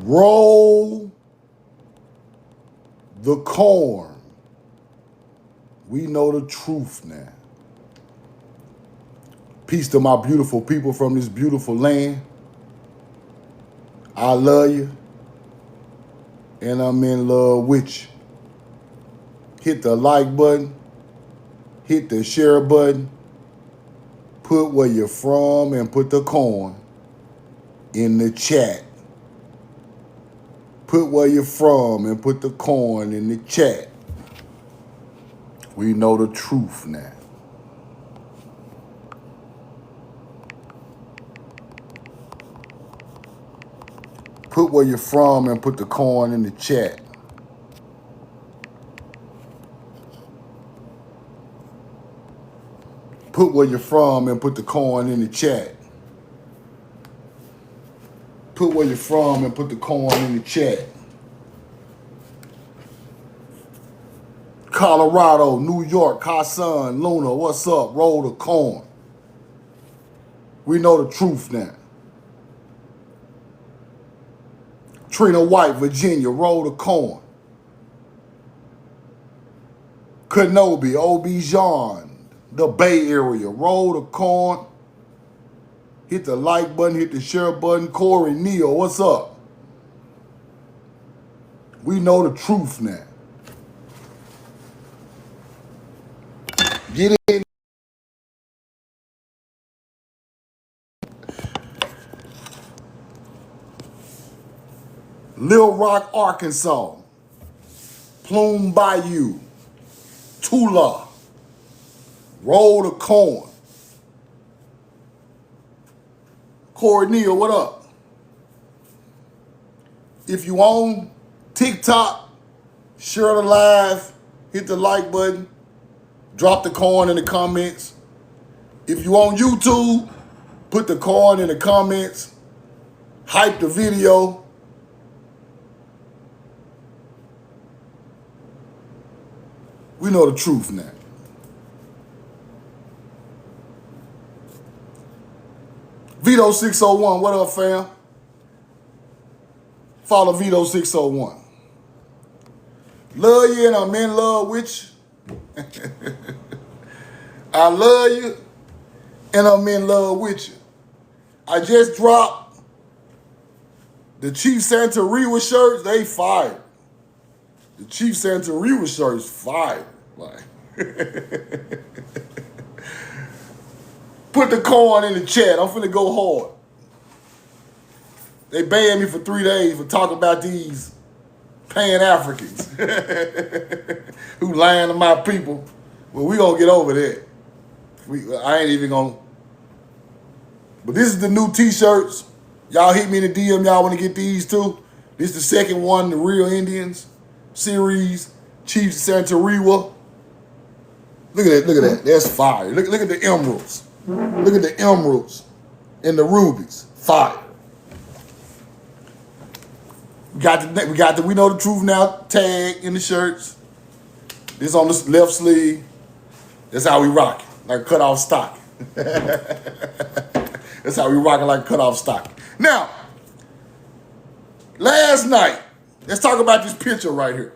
Roll the corn. We know the truth now. Peace to my beautiful people from this beautiful land. I love you. And I'm in love with you. Hit the like button. Hit the share button. Put where you're from and put the corn in the chat. Put where you're from and put the corn in the chat. We know the truth now. Put where you're from and put the corn in the chat. Put where you're from and put the corn in the chat. Put where you're from and put the corn in the chat. Colorado, New York, Hassan, Luna, what's up? Roll the corn. We know the truth now. Trina White, Virginia, roll the corn. Kenobi, Obijan, the Bay Area, roll the corn. Hit the like button, hit the share button. Corey, Neal, what's up? We know the truth now. Get in. Little Rock, Arkansas. Plume Bayou. Tula. Roll the corn. Corey Neal, what up? If you on TikTok, share the live, hit the like button, drop the corn in the comments. If you on YouTube, put the corn in the comments, hype the video. We know the truth now. Vito 601, what up, fam? Follow Vito 601. Love you and I'm in love with you. I love you and I'm in love with you. I just dropped the Chief Santeria shirts, they fired. The Chief Santeria shirts fired. Like, put the corn in the chat. I'm finna go hard. They banned me for 3 days for talking about these Pan-Africans who lying to my people. Well, we gonna get over that. I ain't even gonna. But this is the new t-shirts. Y'all hit me in the DM. Y'all want to get these too. This is the second one, the Real Indians series. Chief Santeria. Look at that, look at that. That's fire. Look at the emeralds. Look at the emeralds and the rubies. Fire. We got the We Know the Truth Now tag in the shirts. This on the left sleeve. That's how we rock it, like cut off stock. That's how we rock it, like cut off stock. Now, last night, let's talk about this picture right here.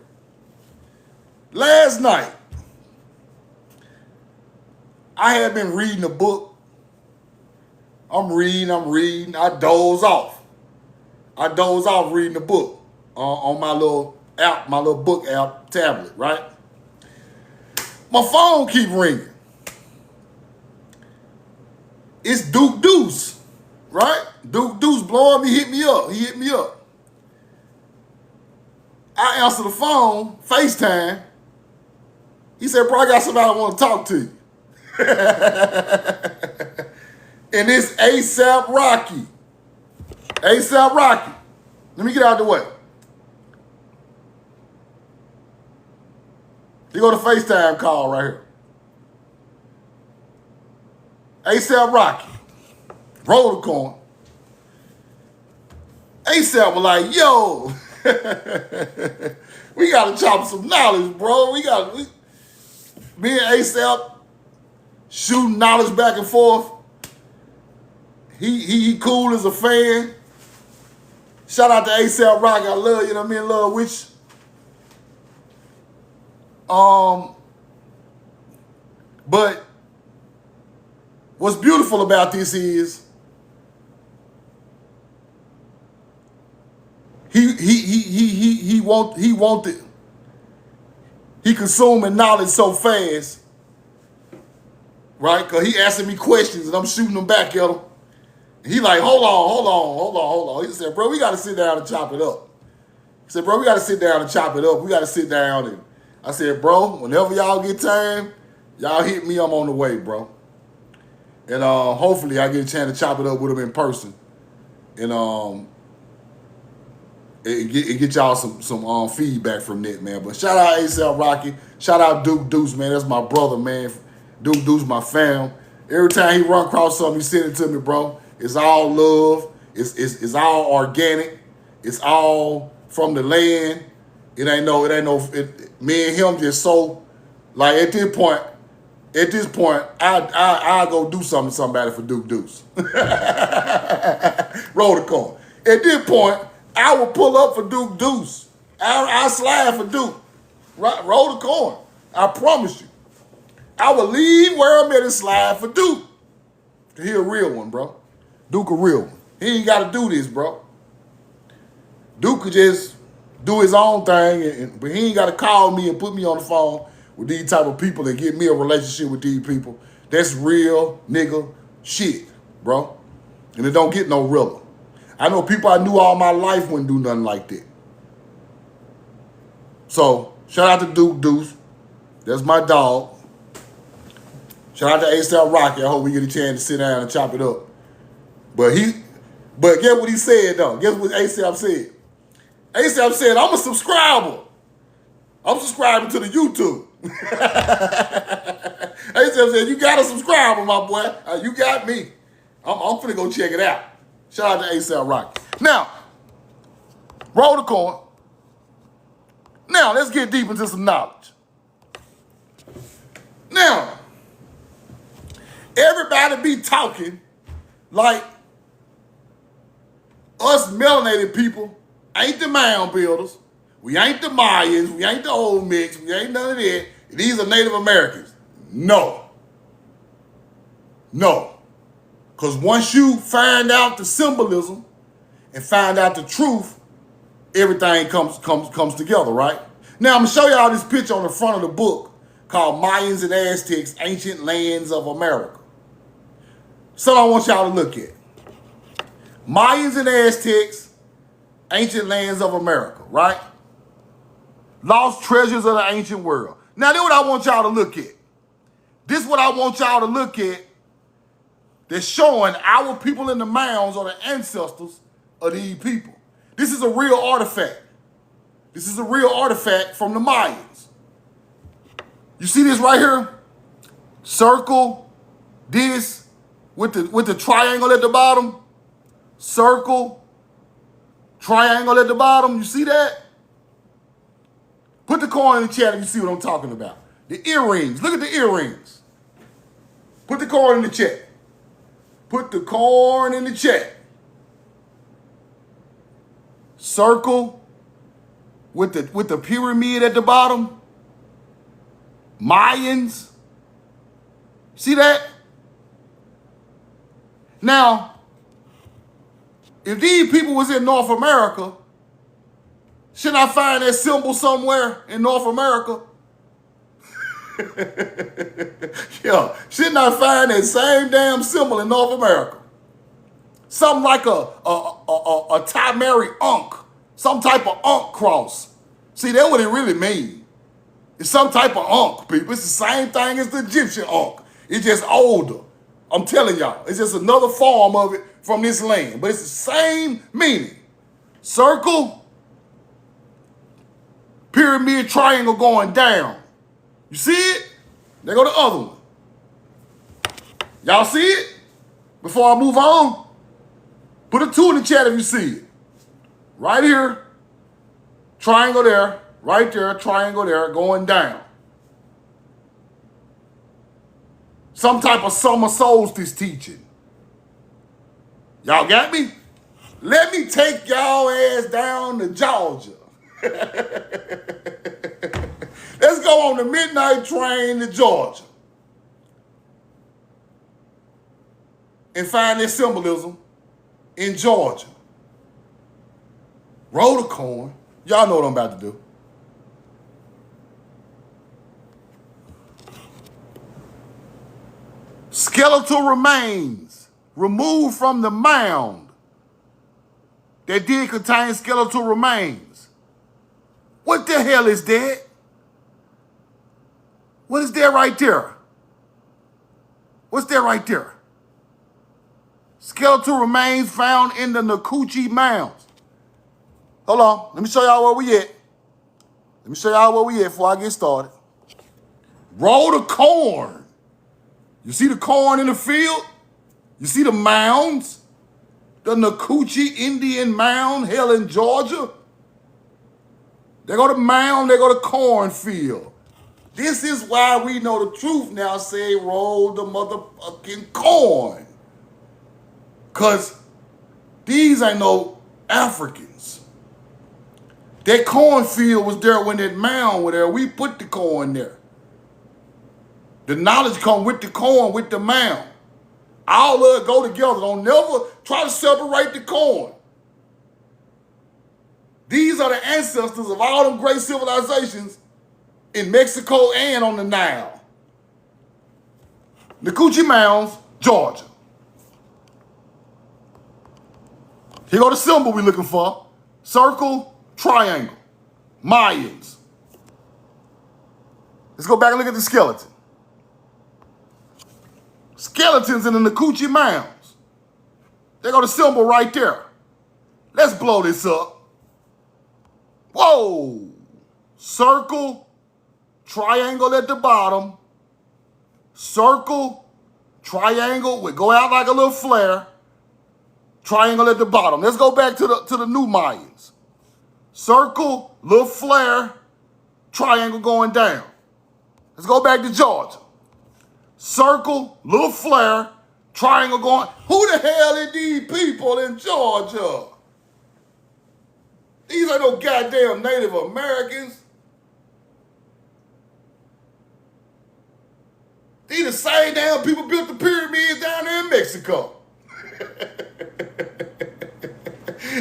Last night, I had been reading a book. I'm reading. I doze off reading the book on my little app, my little book app tablet, right? My phone keep ringing. It's Duke Deuce, right? Duke Deuce blowing me, hit me up. He hit me up. I answer the phone, FaceTime. He said, bro, I got somebody I want to talk to you. And it's ASAP Rocky. ASAP Rocky. Let me get out of the way. You go to FaceTime call right here. ASAP Rocky. Roll the corn. ASAP was like, yo, we got to chop some knowledge, bro. Me and ASAP shooting knowledge back and forth. He cool as a fan. Shout out to ASAP Rocky. I love you. Know what I mean? Love with you. But what's beautiful about this is he wanted he consuming knowledge so fast, right? Cause he asking me questions and I'm shooting them back at him. He like, hold on. He said, bro, we gotta sit down and chop it up. He said, bro, we gotta sit down and chop it up. We gotta sit down and I said, bro, whenever y'all get time, y'all hit me, I'm on the way, bro. And hopefully I get a chance to chop it up with him in person. And get y'all some feedback from that, man. But shout out ASAP Rocky. Shout out Duke Deuce, man. That's my brother, man. Duke Deuce, my fam. Every time he run across something, he send it to me, bro. It's all love. It's all organic. It's all from the land. It ain't no. Me and him just so like at this point, I go do something to somebody for Duke Deuce. Roll the coin. At this point, I will pull up for Duke Deuce. I slide for Duke. Right, roll the coin. I promise you. I will leave where I'm at and slide for Duke. He a real one, bro. Duke a real one. He ain't got to do this, bro. Duke could just do his own thing, but he ain't got to call me and put me on the phone with these type of people and get me a relationship with these people. That's real nigga shit, bro. And it don't get no realer. I know people I knew all my life wouldn't do nothing like that. So, shout out to Duke Deuce. That's my dog. Shout out to ASAP Rocky. I hope we get a chance to sit down and chop it up. But guess what he said, though? Guess what ASAP said? ASAP said, I'm a subscriber. I'm subscribing to the YouTube. ASAP said, you got a subscriber, my boy. You got me. I'm finna go check it out. Shout out to ASAP Rocky. Now, roll the coin. Now, let's get deep into some knowledge. Now, everybody be talking like us melanated people ain't the mound builders. We ain't the Mayans. We ain't the old mix. We ain't none of that. These are Native Americans. No. Because once you find out the symbolism and find out the truth, everything comes together, right? Now, I'm going to show y'all this picture on the front of the book called Mayans and Aztecs, Ancient Lands of America. So I want y'all to look at. Mayans and Aztecs, Ancient Lands of America, right? Lost treasures of the ancient world. Now, this is what I want y'all to look at. This is what I want y'all to look at that's showing our people in the mounds are the ancestors of these people. This is a real artifact. This is a real artifact from the Mayans. You see this right here? Circle this with the triangle at the bottom. Circle, triangle at the bottom. You see that? Put the coin in the chat if you see what I'm talking about. The earrings. Look at the earrings. Put the coin in the chat. Put the coin in the chat. Circle with the pyramid at the bottom. Mayans. See that? Now, if these people was in North America, shouldn't I find that symbol somewhere in North America? Yeah, shouldn't I find that same damn symbol in North America? Something like a Tamari Ankh, some type of Ankh cross. See, that's what it really means. It's some type of Ankh, people. It's the same thing as the Egyptian Ankh. It's just older. I'm telling y'all, it's just another form of it from this land, but it's the same meaning. Circle, pyramid, triangle going down. You see it? There go the other one. Y'all see it? Before I move on, put a 2 in the chat if you see it. Right here, triangle there, right there, triangle there, going down. Some type of summer solstice teaching. Y'all got me? Let me take y'all ass down to Georgia. Let's go on the midnight train to Georgia and find this symbolism in Georgia. Roll the corn. Y'all know what I'm about to do. Skeletal remains removed from the mound that did contain skeletal remains. What the hell is that? What is that right there? What's that right there? Skeletal remains found in the Nakuchi Mounds. Hold on. Let me show y'all where we at. Let me show y'all where we at before I get started. Roll the corn. You see the corn in the field? You see the mounds? The Nakuchi Indian Mound held in Georgia? They go to mound, they go to cornfield. This is why we know the truth now. Say roll the motherfucking corn. Because these ain't no Africans. That cornfield was there when that mound was there. We put the corn there. The knowledge come with the corn, with the mound. All of it go together. Don't never try to separate the corn. These are the ancestors of all them great civilizations in Mexico and on the Nile. Nakuchi Mounds, Georgia. Here go the symbol we're looking for. Circle, triangle. Mayans. Let's go back and look at the skeleton. Skeletons in the Nakuchi Mounds. They got a symbol right there. Let's blow this up. Whoa. Circle, triangle at the bottom. Circle, triangle, we go out like a little flare. Triangle at the bottom. Let's go back to the new Mayans. Circle, little flare, triangle going down. Let's go back to Georgia. Circle, little flare, triangle going. Who the hell are these people in Georgia? These ain't no goddamn Native Americans. These the same damn people built the pyramids down there in Mexico.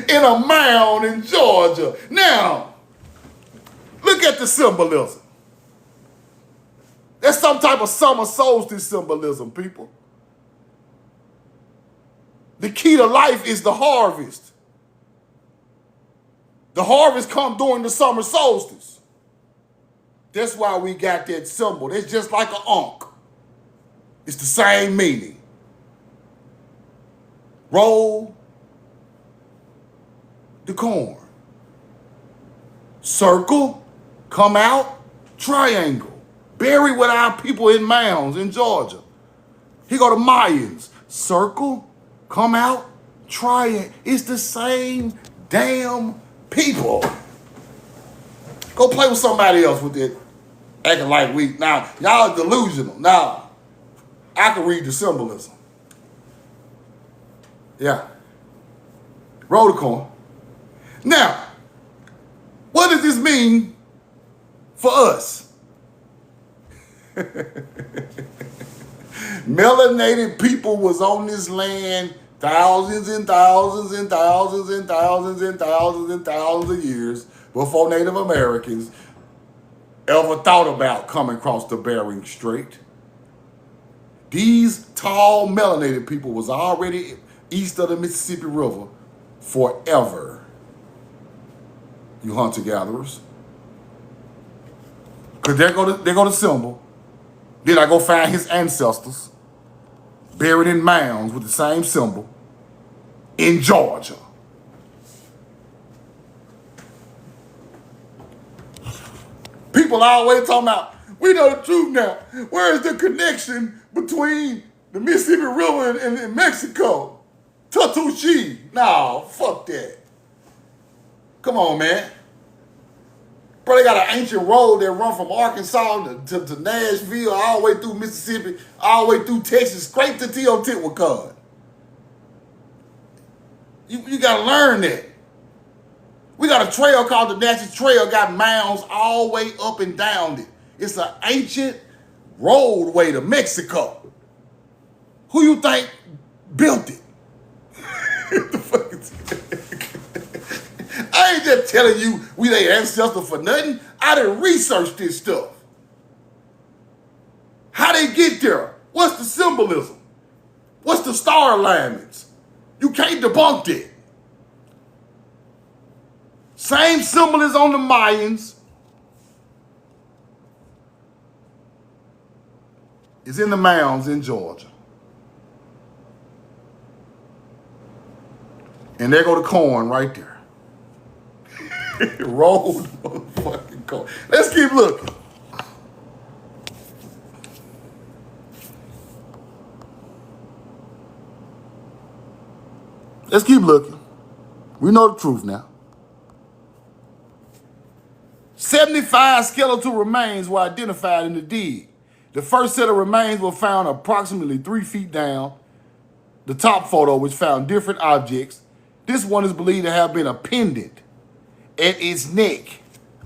In a mound in Georgia. Now, look at the symbolism. That's some type of summer solstice symbolism, people. The key to life is the harvest. The harvest comes during the summer solstice. That's why we got that symbol. It's just like an ankh. It's the same meaning. Roll the corn. Circle, come out, triangle. Buried with our people in mounds in Georgia. Here go the Mayans. Circle, come out, triangle. It's the same damn people. Go play with somebody else with it. Acting like we, now, y'all are delusional. Now, I can read the symbolism. Yeah. Roll the corn. Now, what does this mean for us? Melanated people was on this land thousands and thousands and thousands and thousands and thousands and thousands of years before Native Americans ever thought about coming across the Bering Strait. These tall melanated people was already east of the Mississippi River forever. You hunter-gatherers. Because they're going to symbol. Then I go find his ancestors buried in mounds with the same symbol in Georgia. People always talking about, we know the truth now. Where is the connection between the Mississippi River and Mexico? Tatuchi. Nah, fuck that. Come on, man. Bro, they got an ancient road that run from Arkansas to Nashville, all the way through Mississippi, all the way through Texas, straight to Teotihuacan. You got to learn that. We got a trail called the Natchez Trail, got mounds all the way up and down it. It's an ancient roadway to Mexico. Who you think built it? The fuck is I ain't just telling you we they ancestors for nothing. I done researched this stuff. How they get there? What's the symbolism? What's the star alignments? You can't debunk it. Same symbol as on the Mayans. It's in the mounds in Georgia. And there go the corn right there. Rolled motherfucking corn. Let's keep looking. Let's keep looking. We know the truth now. 75 skeletal remains were identified in the dig. The first set of remains were found approximately 3 feet down. The top photo, which found different objects. This one is believed to have been a pendant at its neck.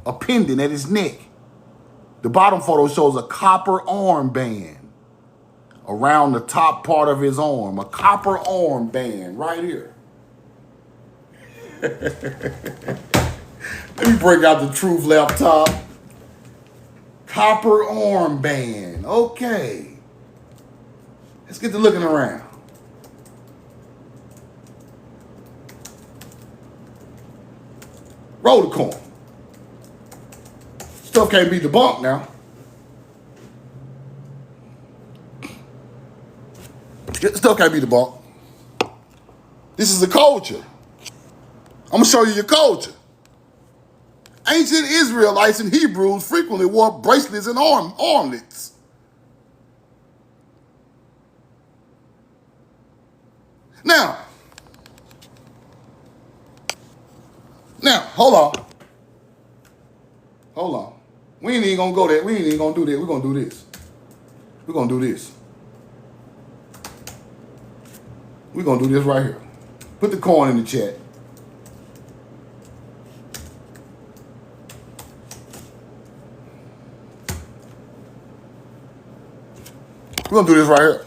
A pendant at its neck. The bottom photo shows a copper armband around the top part of his arm. A copper armband right here. Let me break out the truth laptop. Copper armband. Okay. Let's get to looking around. Roll the coin. Stuff can't be debunked now. Stuff can't be debunked. This is a culture. I'm going to show you your culture. Ancient Israelites and Hebrews frequently wore bracelets and armlets. Now, hold on. Hold on. We ain't even gonna go there. We ain't even gonna do that. We're gonna do this. We're gonna do this. We're gonna do this right here. Put the coin in the chat. We're gonna do this right here.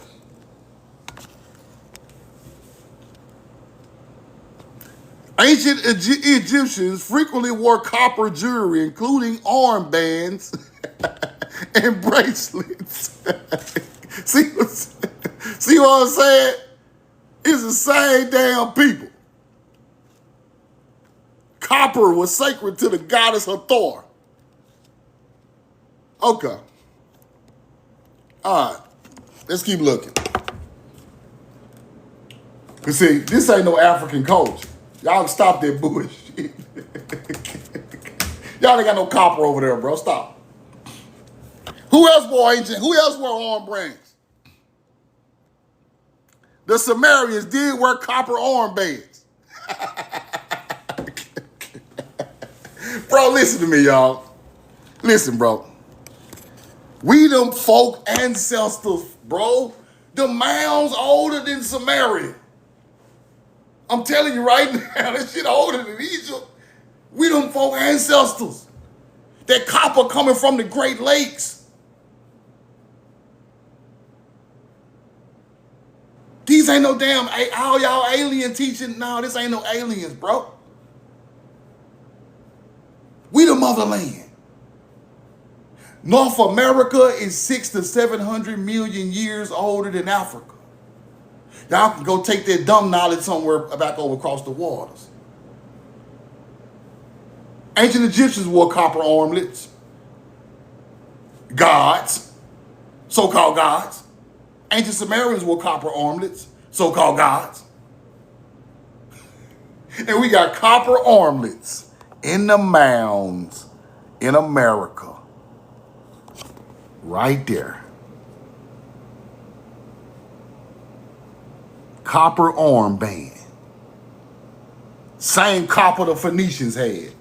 Ancient Egyptians frequently wore copper jewelry, including armbands and bracelets. See what I'm saying? It's the same damn people. Copper was sacred to the goddess Hathor. Okay. All right. Let's keep looking. Cause see, this ain't no African culture. Y'all stop that bullshit. Y'all ain't got no copper over there, bro. Stop. Who else wore ancient? Who else wore armbands? The Sumerians did wear copper armbands. Bro, listen to me, y'all. Listen, bro. We them folk ancestors, bro. The mounds older than Samaria. I'm telling you right now, that shit older than Egypt. We them folk ancestors. That copper coming from the Great Lakes. These ain't no damn, all y'all alien teaching. No, this ain't no aliens, bro. We the motherland. North America is 600 to 700 million years older than Africa. Y'all can go take that dumb knowledge somewhere back over across the waters. Ancient Egyptians wore copper armlets. Gods, so-called gods. Ancient Sumerians wore copper armlets, so-called gods. And we got copper armlets in the mounds in America. Right there. Copper armband. Same copper the Phoenicians had.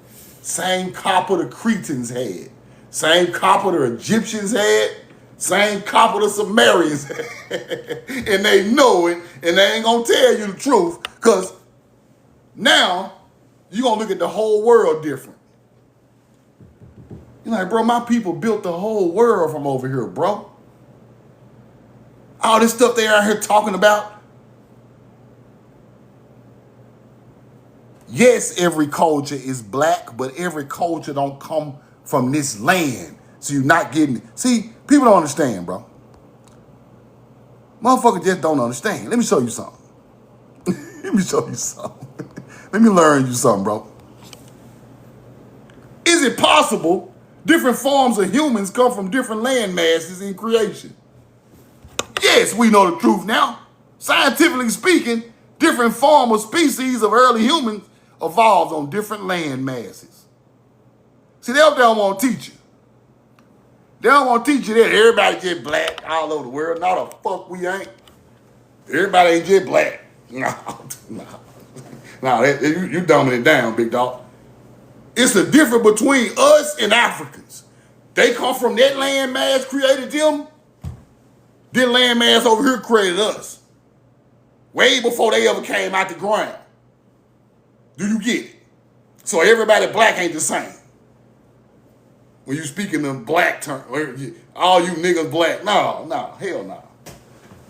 Same copper the Cretans had. Same copper the Egyptians had. Same copper the Sumerians had. And they know it, and they ain't gonna tell you the truth, because Now, you're going to look at the whole world different. You're like, bro, my people built the whole world from over here, bro. All this stuff they out here talking about. Yes, every culture is black, but every culture don't come from this land. So you're not getting it. See, people don't understand, bro. Motherfuckers just don't understand. Let me show you something. Let me show you something. Let me learn you something, bro. Is it possible different forms of humans come from different land masses in creation? Yes, we know the truth now. Scientifically speaking, different form of species of early humans evolved on different land masses. See, they don't want to teach you. They don't want to teach you that everybody just black all over the world. No, the fuck we ain't. Everybody ain't just black. No, you dumbing it down, big dog. It's the difference between us and Africans. They come from that land mass created them. That land mass over here created us. Way before they ever came out the ground. Do you get it? So everybody black ain't the same. When you speak in the black term, all you niggas black. No, hell no.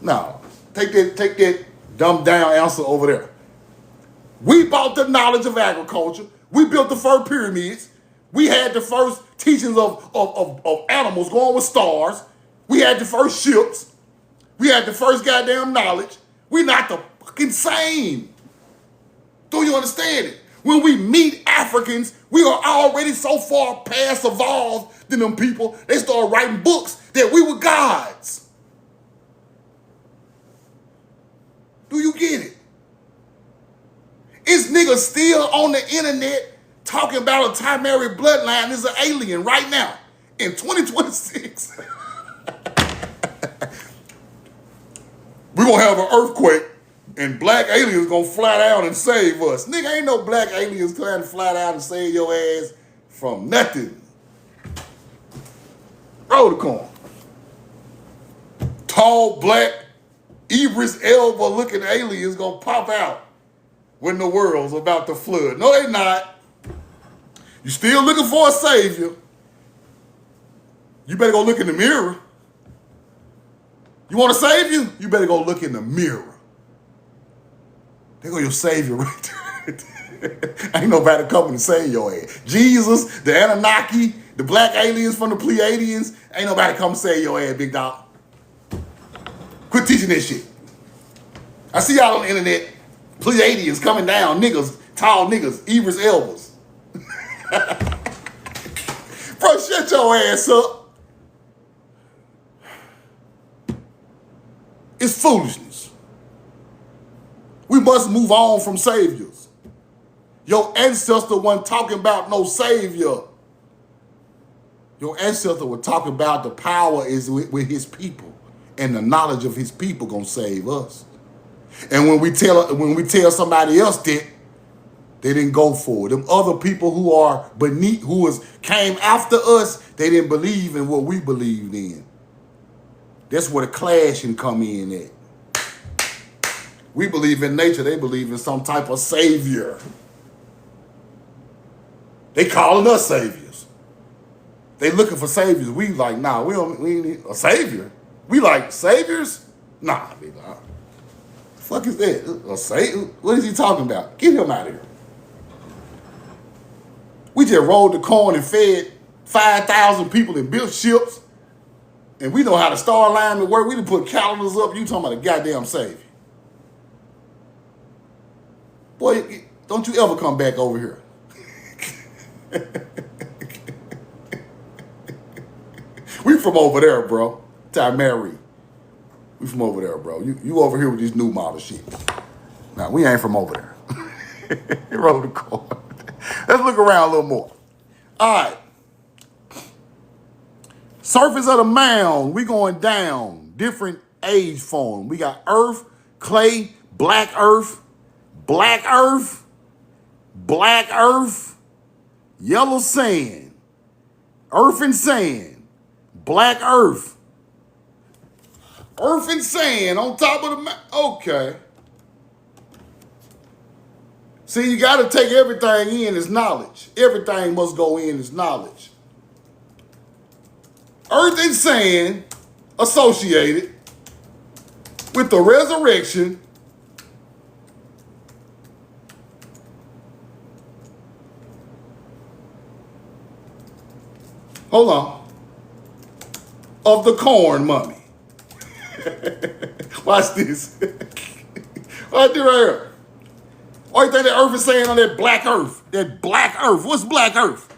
No. Take that dumbed down answer over there. We bought the knowledge of agriculture. We built the first pyramids. We had the first teachings of animals going with stars. We had the first ships. We had the first goddamn knowledge. We not the fucking same. Do you understand it? When we meet Africans, we are already so far past evolved than them people, they start writing books that we were gods. Do you get it? Is niggas still on the internet talking about a Timeric bloodline is an alien right now in 2026? We're going to have an earthquake and black aliens going to fly down and save us. Nigga, ain't no black aliens trying to fly down and save your ass from nothing. Roll the corn. Tall, black, Idris Elba looking aliens going to pop out when the world's about to flood. No, they not. You still looking for a savior. You better go look in the mirror. You want a savior? You better go look in the mirror. There go your savior right there. Ain't nobody coming to save your ass. Jesus, the Anunnaki, the black aliens from the Pleiadians, ain't nobody come to save your ass, big dog. Quit teaching that shit. I see y'all on the internet, Pleiadians coming down, niggas, tall niggas, Idris Elbas. Bro, shut your ass up. It's foolishness. We must move on from saviors. Your ancestor wasn't talking about no savior. Your ancestor was talking about the power is with his people, and the knowledge of his people gonna save us. And when we tell somebody else that, they didn't go for it. Them other people who are beneath, came after us, they didn't believe in what we believed in. That's where the clashing come in at. We believe in nature, they believe in some type of savior. They calling us saviors. They looking for saviors. We like, nah, we need a savior. We like saviors? Nah, nigga. The fuck is that? A savior? What is he talking about? Get him out of here. We just rolled the corn and fed 5,000 people and built ships. And we know how the star alignment work. We done put calendars up. You talking about a goddamn savior. Boy, don't you ever come back over here. We from over there, bro. Timeri. We from over there, bro. You over here with this new model shit. Nah, we ain't from over there. Roll the corn. Let's look around a little more. All right. Surface of the mound, we going down. Different age form. We got earth, clay, black earth, black earth, black earth, yellow sand, earth and sand, black earth, earth and sand on top of the mound. Okay. See, you got to take everything in as knowledge. Everything must go in as knowledge. Earth and sand associated with the resurrection hold on, of the corn mummy. Watch this. Watch it right here. What do you think the earth is saying on that black earth? That black earth. What's black earth?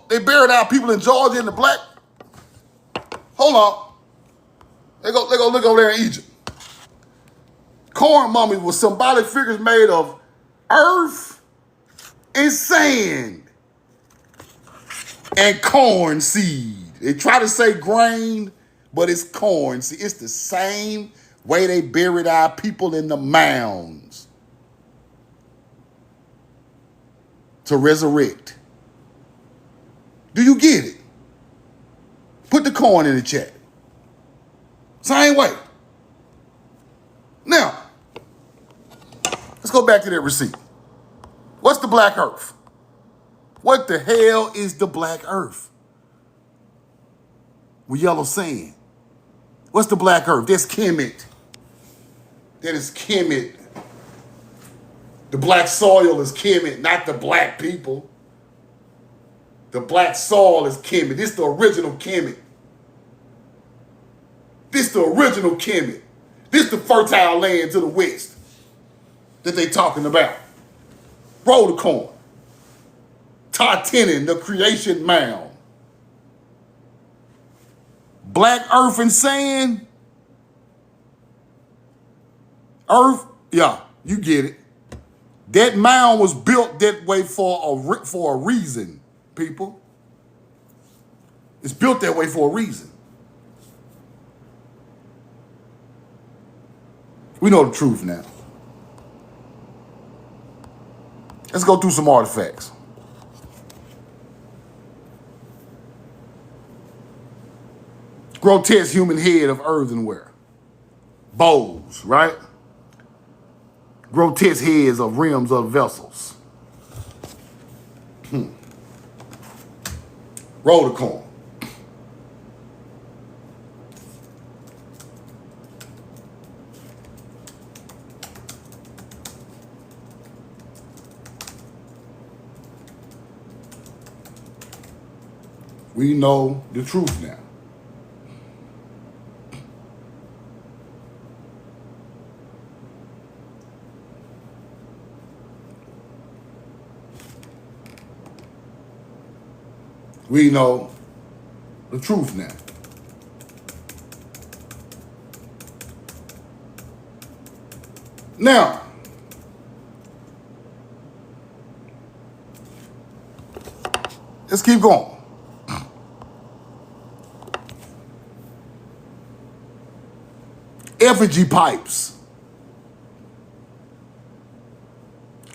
They buried our people in Georgia in the black. Hold on. They go look over there in Egypt. Corn mummies were symbolic figures made of earth and sand and corn seed. They try to say grain, but it's corn. See, it's the same way they buried our people in the mounds to resurrect. Do you get it? Put the corn in the chat. Same way. Now, let's go back to that receipt. What's the black earth? What the hell is the black earth? With yellow sand. What's the black earth? That's Kemet. That is Kemet. The black soil is Kemet, not the black people. The black soil is Kemet. This is the original Kemet. This is the original Kemet. This is the fertile land to the west that they talking about. Roll the corn. Tartinin, the creation mound. Black earth and sand. Earth, yeah, you get it. That mound was built that way for a reason, people. It's built that way for a reason. We know the truth now. Let's go through some artifacts. Grotesque human head of earthenware. Bowls, right? Grotesque heads of rims of vessels. Roll the corn. We know the truth now. We know the truth now. Now, let's keep going. Effigy pipes.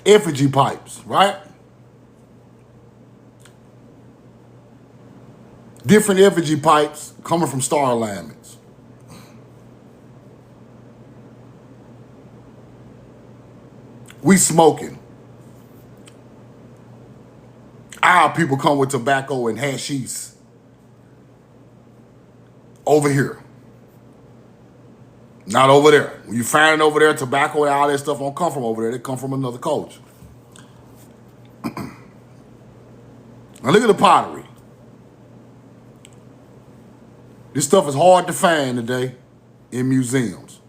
Effigy pipes, right? Different effigy pipes coming from star alignments. We smoking. Our people come with tobacco and hashish. Over here. Not over there. When you find it over there, tobacco and all that stuff don't come from over there. They come from another culture. Now look at the pottery. This stuff is hard to find today in museums.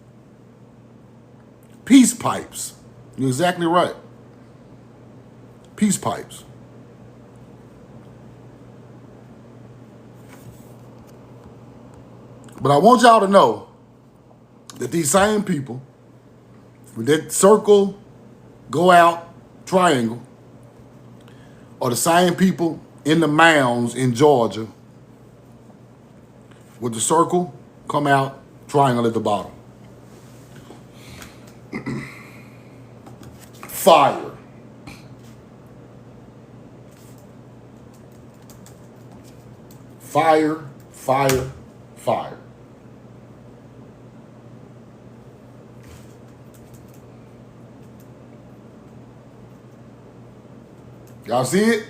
Peace pipes. You're exactly right. Peace pipes. But I want y'all to know that these same people with that circle, go out, triangle, are the same people in the mounds in Georgia with the circle, come out, triangle at the bottom. Fire. Fire, fire, fire. Y'all see it?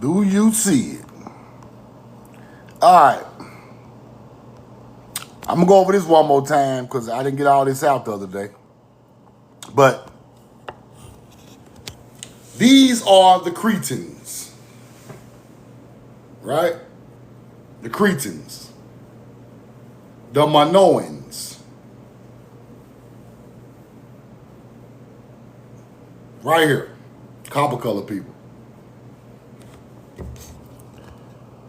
Do you see it? All right. I'm going to go over this one more time because I didn't get all this out the other day. But these are the Cretans, right? The Cretans, the Minoans, right here, copper colored people.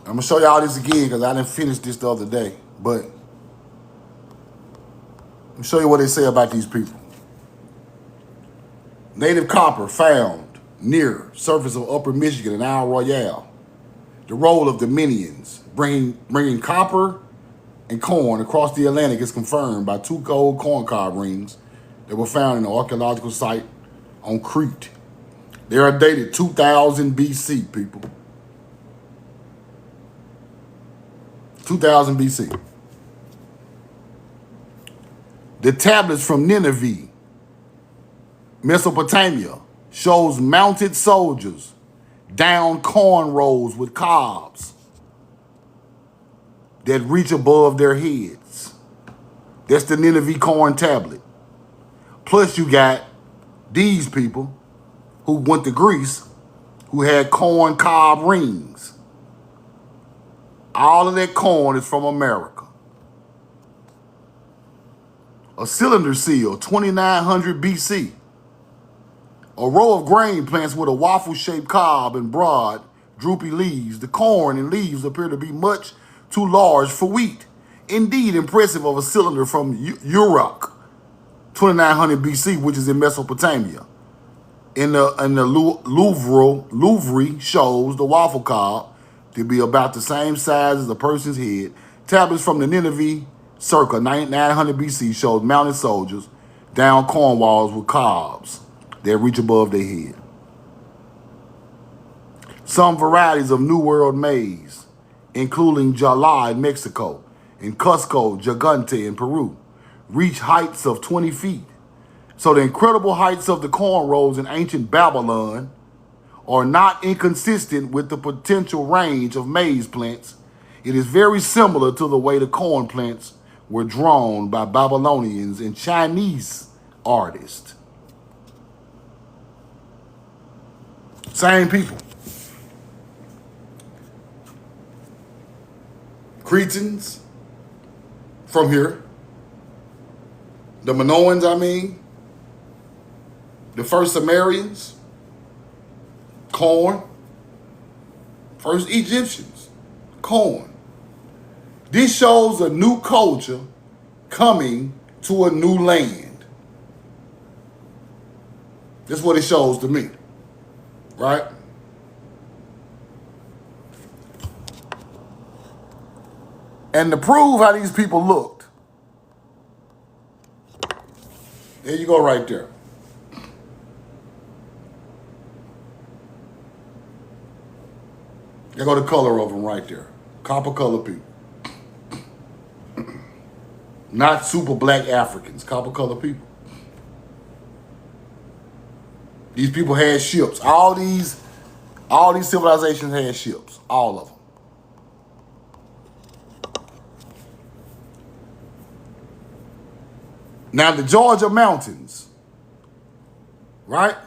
I'm gonna show y'all this again because I didn't finish this the other day, but let me show you what they say about these people. Native copper found near surface of Upper Michigan and Isle Royale. The role of Dominions bringing copper and corn across the Atlantic is confirmed by 2 gold corn cob rings that were found in an archaeological site on Crete. They are dated 2000 BC, people. 2000 BC. The tablets from Nineveh, Mesopotamia, shows mounted soldiers down corn rows with cobs that reach above their heads. That's the Nineveh corn tablet. Plus you got these people who went to Greece who had corn cob rings. All of that corn is from America. A cylinder seal, 2900 BC. A row of grain plants with a waffle-shaped cob and broad, droopy leaves. The corn and leaves appear to be much too large for wheat. Indeed, impressive of a cylinder from Uruk, 2900 BC, which is in Mesopotamia. In the Louvre shows the waffle cob to be about the same size as a person's head. Tablets from the Nineveh circa 900 BC showed mounted soldiers down corn walls with cobs that reach above their head. Some varieties of New World maize, including Jala in Mexico and Cusco Gigante in Peru, reach heights of 20 feet. So the incredible heights of the corn rows in ancient Babylon are not inconsistent with the potential range of maize plants. It is very similar to the way the corn plants were drawn by Babylonians and Chinese artists. Same people. Cretans from here. The Minoans, the first Sumerians. Corn. First Egyptians. Corn. This shows a new culture coming to a new land. That's what it shows to me. Right? And to prove how these people looked, there you go right there. There go the color of them right there. Copper color people. Not super black Africans, copper color people. These people had ships. All these civilizations had ships. All of them. Now the Georgia mountains, right?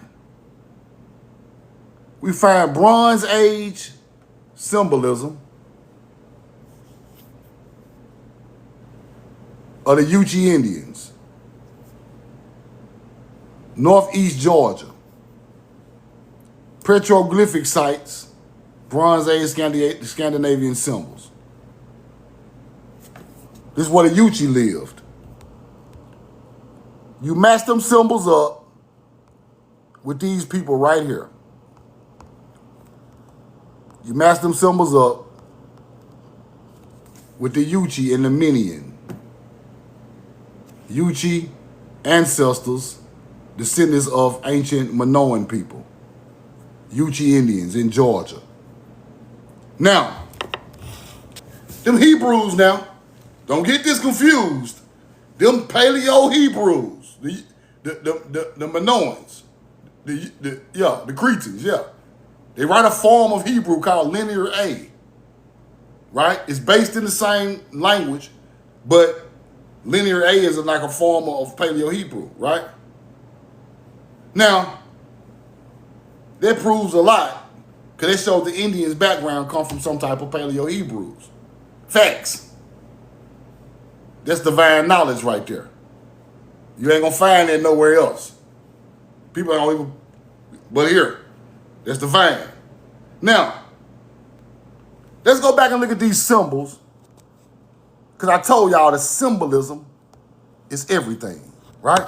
We find Bronze Age symbolism of the Yuchi Indians. Northeast Georgia. Petroglyphic sites, Bronze Age Scandinavian symbols. This is where the Yuchi lived. You match them symbols up with these people right here. You match them symbols up with the Yuchi and the Mayan. Yuchi ancestors, descendants of ancient Minoan people. Yuchi Indians in Georgia. Now, them Hebrews now, don't get this confused. Them Paleo Hebrews, the Minoans, the Cretans, yeah. They write a form of Hebrew called Linear A, right? It's based in the same language, but Linear A is like a form of Paleo Hebrew, right? Now, that proves a lot because it shows the Indians' background come from some type of Paleo Hebrews. Facts. That's divine knowledge right there. You ain't gonna find that nowhere else. People don't even, but here, that's divine. Now, let's go back and look at these symbols, because I told y'all the symbolism is everything, right?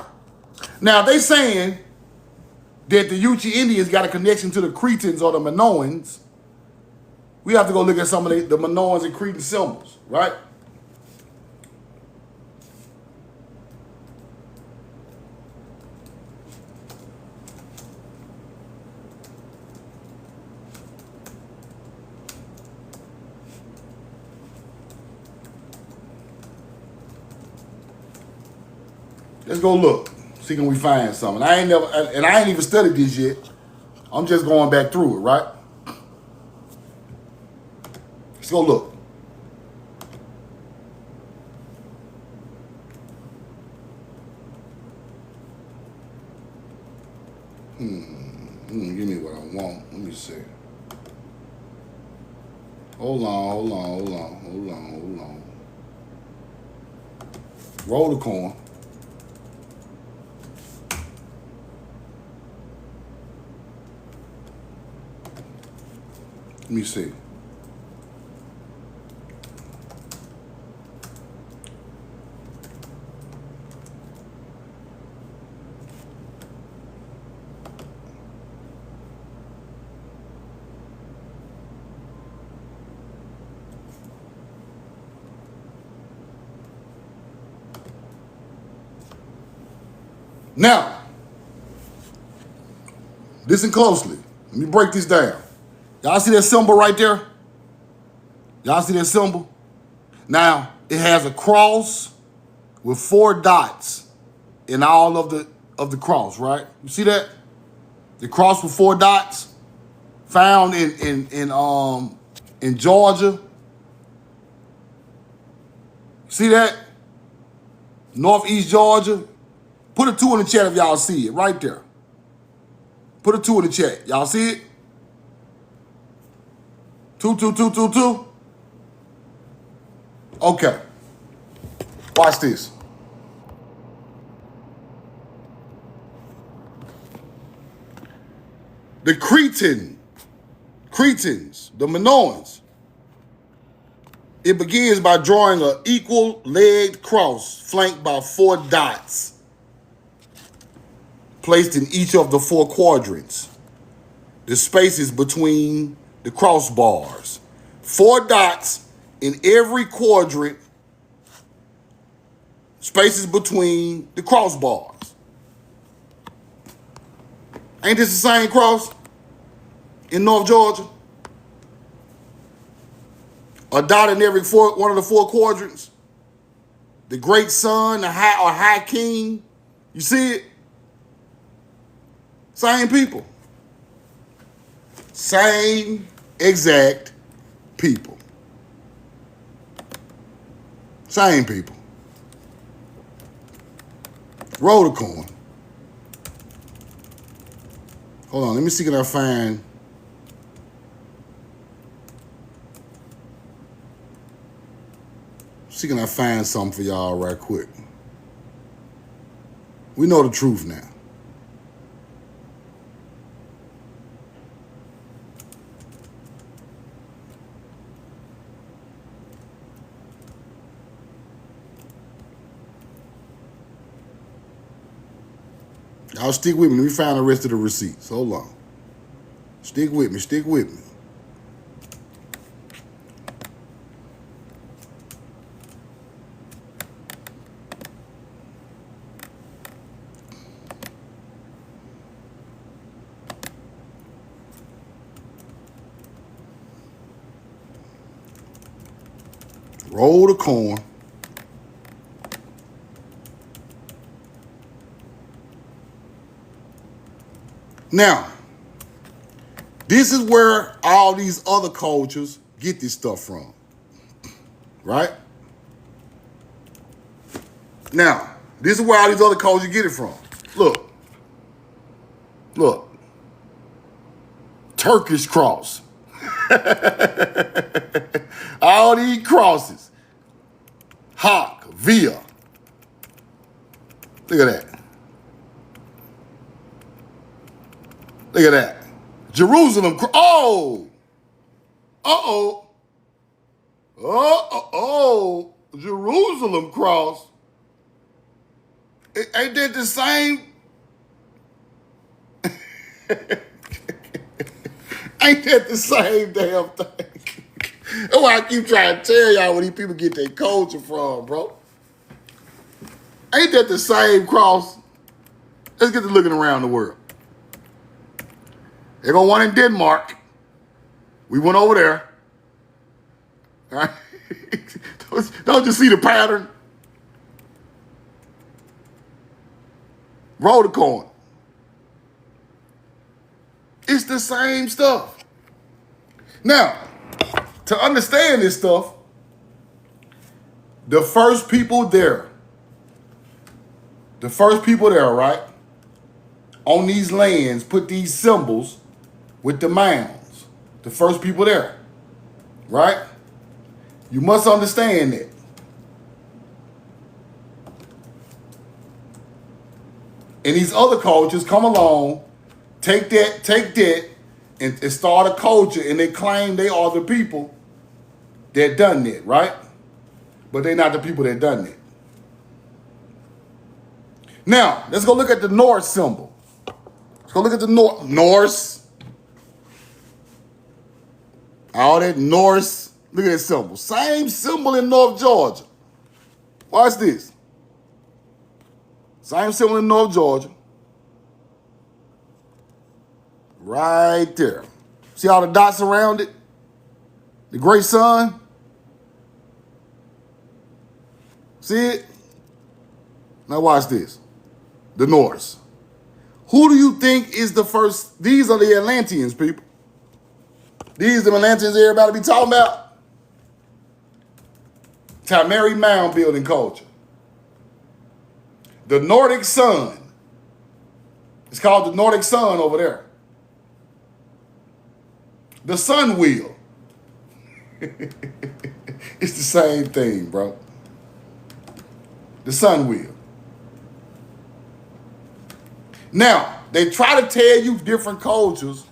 Now, they saying that the Yuchi Indians got a connection to the Cretans or the Minoans. We have to go look at some of the Minoans and Cretan symbols, right? Let's go look. See can we find something. I ain't even studied this yet. I'm just going back through it, right? Let's go look. Give me what I want. Let me see. Hold on. Roll the coin. Let me see. Now, listen closely. Let me break this down. Y'all see that symbol right there? Y'all see that symbol? Now, it has a cross with 4 dots in all of the cross, right? You see that? The cross with 4 dots found in Georgia. See that? Northeast Georgia. Put a 2 in the chat if y'all see it, right there. Put a 2 in the chat. Y'all see it? 2, 2, 2, 2, 2. Okay. Watch this. The Cretans, the Minoans, it begins by drawing an equal-legged cross flanked by 4 dots placed in each of the 4 quadrants. The spaces between the crossbars. 4 dots in every quadrant, spaces between the crossbars. Ain't this the same cross in North Georgia? A dot in every one of the 4 quadrants. The great sun, the high king. You see it? Same people. Same exact people. Same people. Roll the coin. Hold on, let me see can I find. See can I find something for y'all right quick. We know the truth now. Y'all stick with me. Let me find the rest of the receipts. Hold on. Stick with me. Stick with me. Roll the corn. Now, this is where all these other cultures get this stuff from, right? Now, this is where all these other cultures get it from. Look. Turkish cross. All these crosses. Hawk, Via. Look at that. Look at that. Jerusalem. Oh. Uh-oh. Oh. Jerusalem cross. Ain't that the same? Ain't that the same damn thing? That's why I keep trying to tell y'all where these people get their culture from, bro. Ain't that the same cross? Let's get to looking around the world. They got one in Denmark. We went over there. All right? Don't you see the pattern? Roll the corn. It's the same stuff. Now, to understand this stuff, the first people there, right, on these lands put these symbols with the mounds. The first people there, right? You must understand that. And these other cultures come along, take that, and start a culture, and they claim they are the people that done that, right? But they're not the people that done that. Now, let's go look at the Norse symbol. Let's go look at the Norse. All that Norse. Look at that symbol. Same symbol in North Georgia. Watch this. Same symbol in North Georgia. Right there. See all the dots around it? The great sun? See it? Now watch this. The Norse. Who do you think is the first? These are the Atlanteans, people. These are the Atlanteans everybody be talking about. Tamari Mound building culture. The Nordic sun. It's called the Nordic sun over there. The sun wheel. It's the same thing, bro. The sun wheel. Now, they try to tell you different cultures.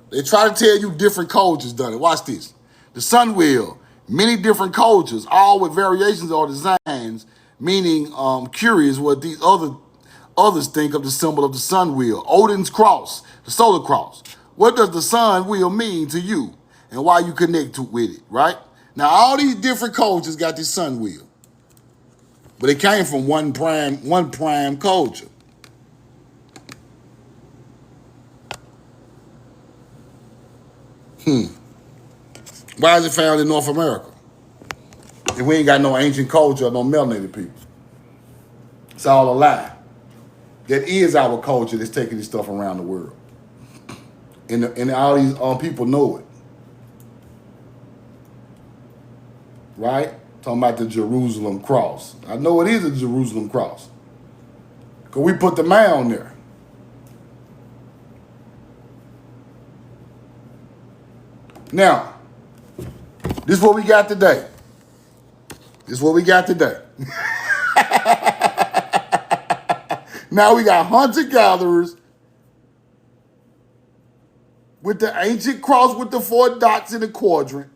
They try to tell you different cultures done it. Watch this. The sun wheel. Many different cultures, all with variations or designs, meaning curious what these others think of the symbol of the sun wheel. Odin's cross, the solar cross. What does the sun wheel mean to you and why you connect with it, right? Now, all these different cultures got this sun wheel, but it came from one prime culture. Why is it found in North America? If we ain't got no ancient culture or no melanated people. It's all a lie. That is our culture that's taking this stuff around the world. And all these people know it. Right? Talking about the Jerusalem cross. I know it is a Jerusalem cross. Because we put the mound there. Now, this is what we got today. Now we got hunter-gatherers with the ancient cross with the 4 dots in the quadrant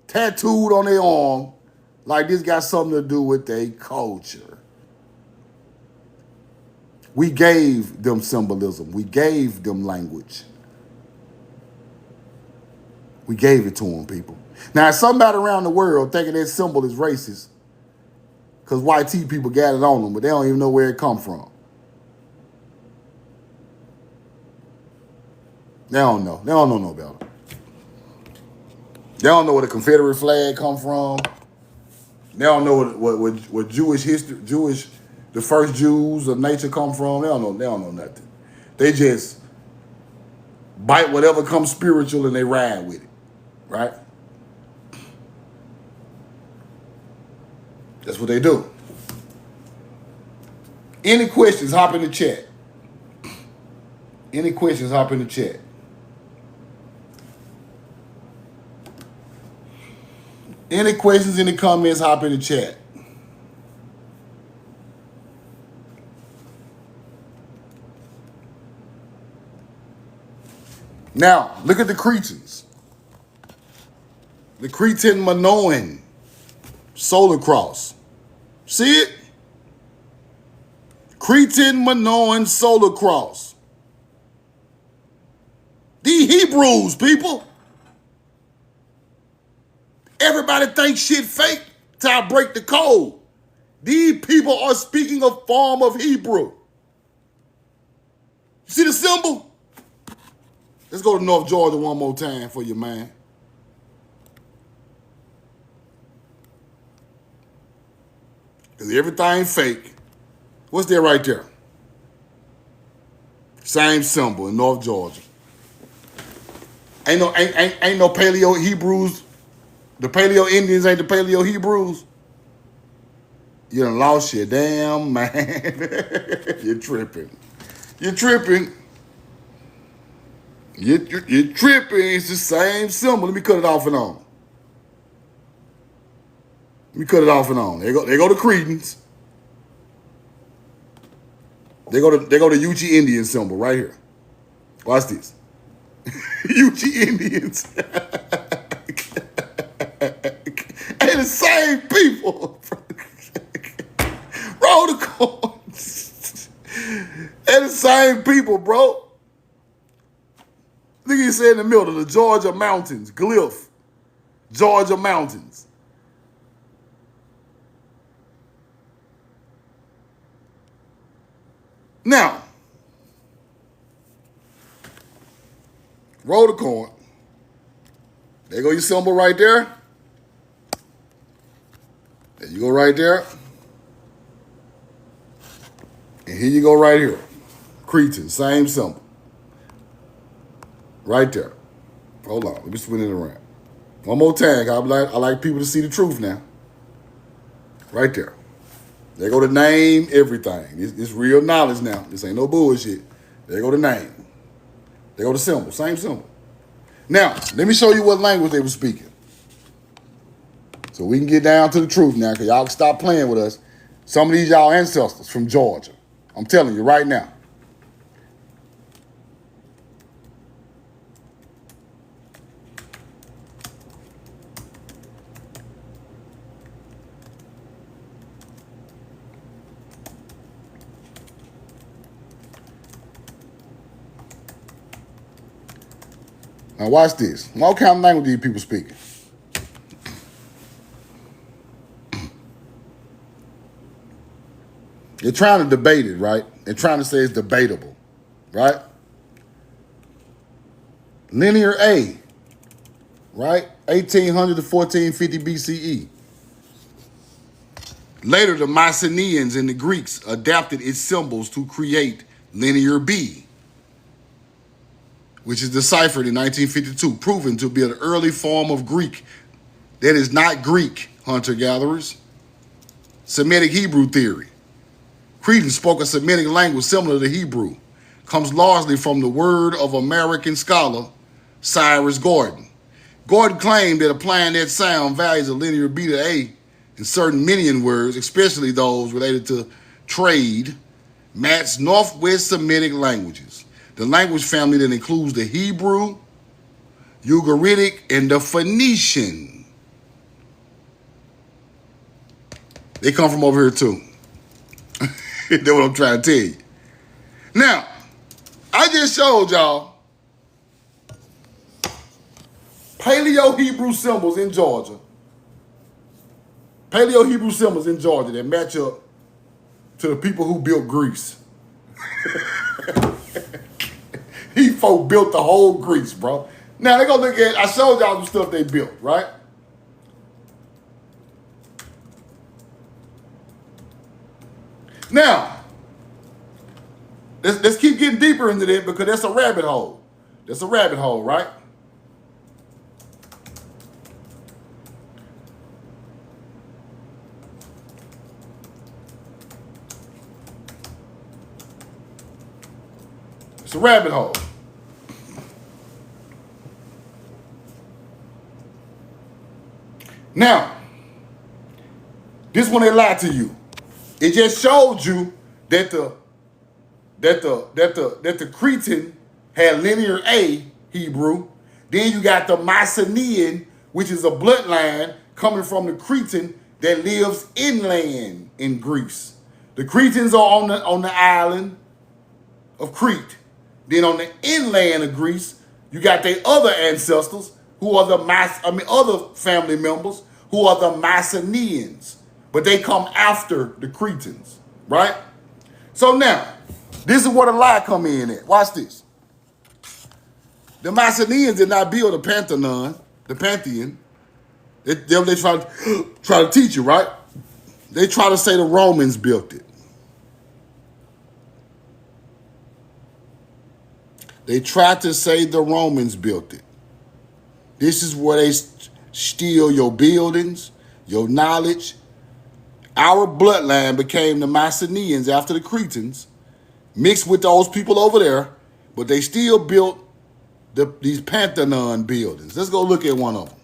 tattooed on their arm like this got something to do with their culture. We gave them symbolism. We gave them language. We gave it to them, people. Now, somebody around the world thinking that symbol is racist because white tea people got it on them, but they don't even know where it come from. They don't know. They don't know no better. They don't know where the Confederate flag come from. They don't know what Jewish history, the first Jews of nature come from. They don't know nothing. They just bite whatever comes spiritual and they ride with it, right? That's what they do. Any questions, hop in the chat. Any questions, hop in the chat. Any questions, any comments, hop in the chat. Now, look at the Cretans. The Cretan Minoan solar cross. See it? Cretan Minoan solar cross. The Hebrews, people. Everybody thinks shit fake till I break the code. These people are speaking a form of Hebrew. You see the symbol? Let's go to North Georgia one more time for you, man. Because everything fake. What's there right there? Same symbol in North Georgia. Ain't no Paleo Hebrews. The Paleo Indians ain't the Paleo Hebrews. You done lost your damn mind. You're tripping. You're tripping. You're tripping. It's the same symbol. Let me cut it off and on. There go the Cretans. They go to Yuchi Indian symbol right here. Watch this. Yuchi Indians. Ain't the same people. Roll the coins. Ain't the same people, bro. Look at you say in the middle, the Georgia mountains, glyph. Georgia mountains. Now, roll the coin. There go your symbol right there. There you go right there. And here you go right here. Cretan, same symbol. Right there. Hold on, let me spin it around. One more time, I like people to see the truth now. Right there. There go the name, everything. It's real knowledge now. This ain't no bullshit. There go the name. There go the symbol, same symbol. Now, let me show you what language they were speaking. So we can get down to the truth now, because y'all can stop playing with us. Some of these y'all ancestors from Georgia. I'm telling you right now. Now watch this. What kind of language these people speaking? They're trying to debate it, right? They're trying to say it's debatable, right? Linear A, right? 1800 to 1450 BCE. Later, the Mycenaeans and the Greeks adapted its symbols to create Linear B, which is deciphered in 1952, proven to be an early form of Greek that is not Greek, hunter-gatherers. Semitic Hebrew theory. Cretans spoke a Semitic language similar to Hebrew, comes largely from the word of American scholar Cyrus Gordon. Gordon claimed that applying that sound values of linear B to A in certain Median words, especially those related to trade, match Northwest Semitic languages. The language family that includes the Hebrew, Ugaritic, and the Phoenician. They come from over here too. That's what I'm trying to tell you. Now, I just showed y'all Paleo Hebrew symbols in Georgia. Paleo Hebrew symbols in Georgia that match up to the people who built Greece. These folk built the whole Greece, bro. Now they're gonna look at, I showed y'all some stuff they built, right? Now, let's keep getting deeper into that because that's a rabbit hole. That's a rabbit hole, right? It's a rabbit hole. Now, this one they lied to you. It just showed you that the Cretan had linear A Hebrew. Then you got the Mycenaean, which is a bloodline coming from the Cretan that lives inland in Greece. The Cretans are on the island of Crete. Then on the inland of Greece, you got their other ancestors who are other family members who are the Mycenaeans, but they come after the Cretans, right? So now, this is where the lie come in at. Watch this. The Mycenaeans did not build the Pantheon. They try to teach you, right? They try to say the Romans built it. They tried to say the Romans built it. This is where they steal your buildings, your knowledge. Our bloodline became the Mycenaeans after the Cretans, mixed with those people over there, but they still built these Pantheon buildings. Let's go look at one of them.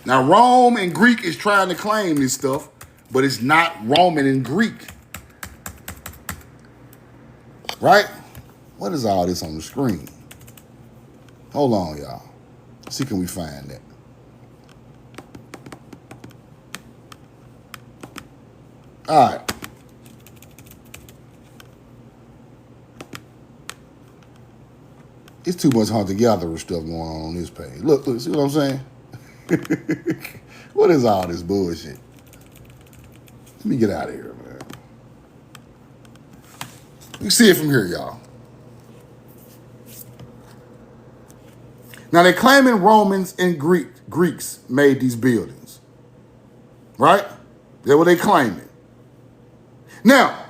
Now, Rome and Greek is trying to claim this stuff, but it's not Roman and Greek. Right? What is all this on the screen? Hold on, y'all. See, can we find that? All right. It's too much hunter-gatherer stuff going on this page. Look, see what I'm saying? What is all this bullshit? Let me get out of here, man. You see it from here, y'all. Now, they're claiming Romans and Greeks made these buildings. Right? That's what they claiming. Now,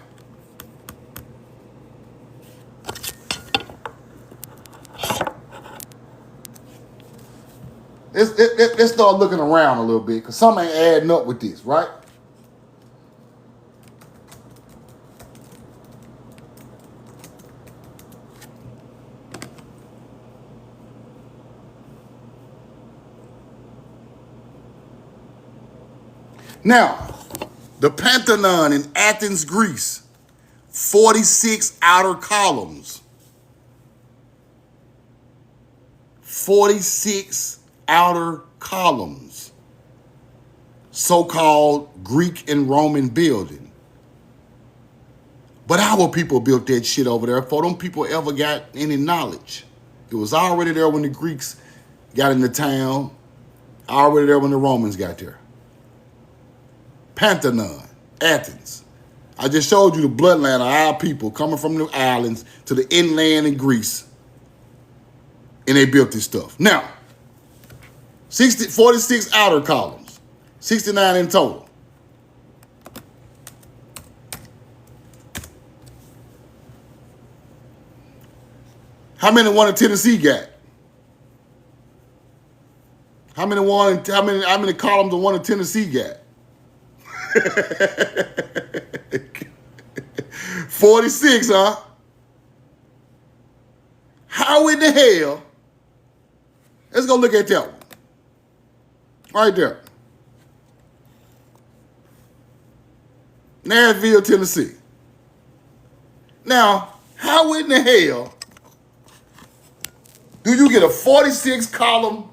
let's start looking around a little bit because something ain't adding up with this, right? Now, the Pantheon in Athens, Greece, 46 outer columns. 46 outer columns. So-called Greek and Roman building. But our people built that shit over there before them people ever got any knowledge. It was already there when the Greeks got into town, already there when the Romans got there. Pantheon, Athens. I just showed you the bloodline of our people coming from the islands to the inland in Greece. And they built this stuff. Now, 46 outer columns, 69 in total. How many one in Tennessee got? How many columns the one in Tennessee got? 46, huh? How in the hell? Let's go look at that one. Right there. Nashville, Tennessee. Now, how in the hell do you get a 46 column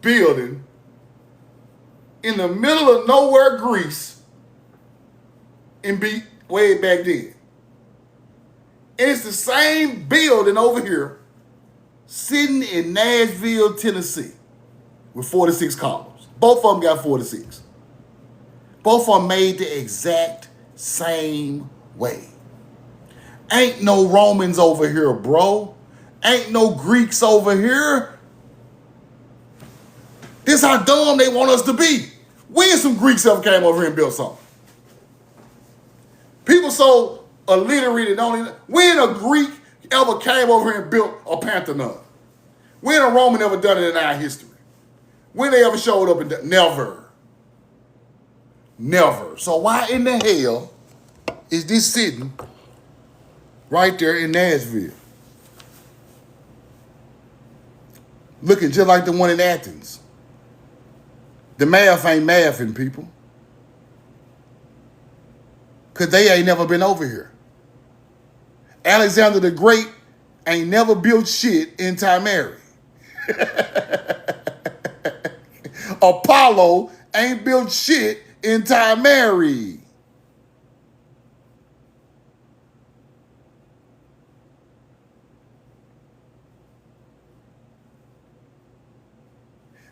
building in the middle of nowhere, Greece, and be way back then? And it's the same building over here sitting in Nashville, Tennessee with 46 columns. Both of them got 46. Both of them made the exact same way. Ain't no Romans over here, bro. Ain't no Greeks over here. This how dumb they want us to be. When some Greeks ever came over here and built something? People so illiterate and don't even. When a Greek ever came over here and built a Parthenon? When a Roman ever done it in our history? When they ever showed up and never. Never. So why in the hell is this sitting right there in Nashville? Looking just like the one in Athens. The math ain't mathing, people. Because they ain't never been over here. Alexander the Great ain't never built shit in Timeri. Apollo ain't built shit in Timeri.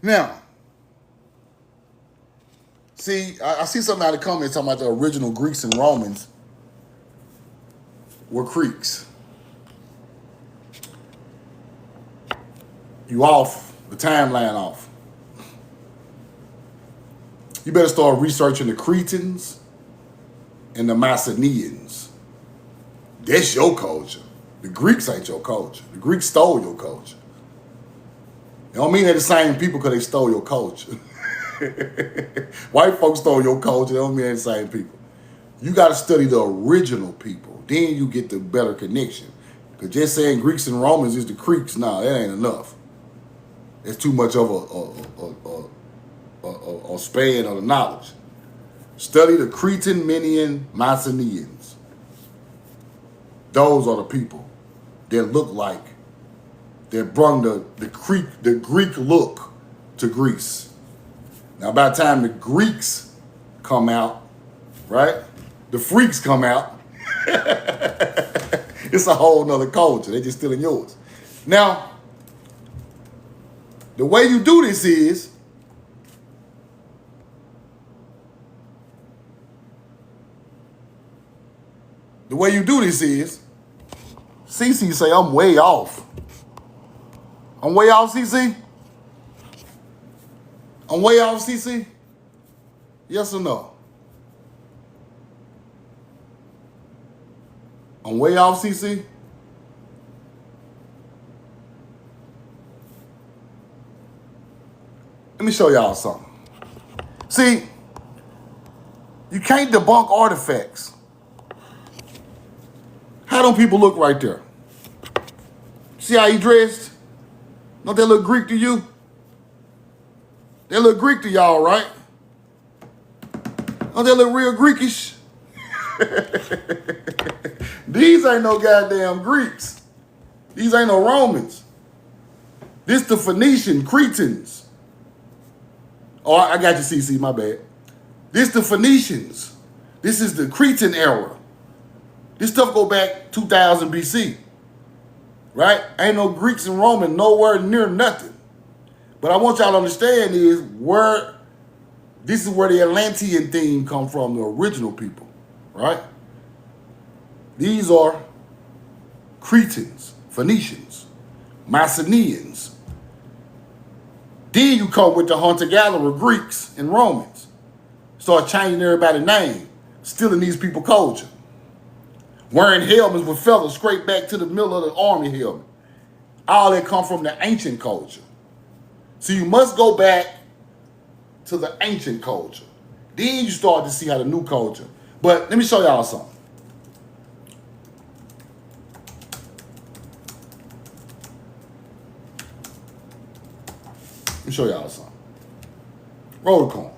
Now, see, I see something out of the comments talking about the original Greeks and Romans were Creeks. You off, the timeline off. You better start researching the Cretans and the Mycenaeans. That's your culture. The Greeks ain't your culture. The Greeks stole your culture. It don't mean they're the same people because they stole your culture. White folks stole your culture. They don't mean they're the same people. You got to study the original people. Then you get the better connection. Because just saying Greeks and Romans is the Creeks, nah, that ain't enough. It's too much of a span of the knowledge. Study the Cretan, Minian, Mycenaeans. Those are the people that look like, that brought the Greek look to Greece. Now, by the time the Greeks come out, right, the freaks come out, it's a whole nother culture. They're just stealing yours. Now, the way you do this is, CC say, I'm way off. I'm way off, CC? I'm way off, CC? Yes or no? I'm way off, CC? Let me show y'all something. See, you can't debunk artifacts. How don't people look right there? See how he dressed? Don't that look Greek to you? They look Greek to y'all, right? Don't they look real Greekish? These ain't no goddamn Greeks. These ain't no Romans. This the Phoenician, Cretans. Oh, I got you, CC, my bad. This the Phoenicians. This is the Cretan era. This stuff go back 2000 BC. Right? Ain't no Greeks and Romans nowhere near nothing. But I want y'all to understand is this is where the Atlantean theme come from, the original people, right? These are Cretans, Phoenicians, Mycenaeans. Then you come with the hunter-gatherer Greeks and Romans. Start changing everybody's name, stealing these people's culture. Wearing helmets with feathers straight back to the middle of the army helmet. All that come from the ancient culture. So you must go back to the ancient culture. Then you start to see how the new culture. But let me show y'all something. Let me show y'all something. Roll the coin.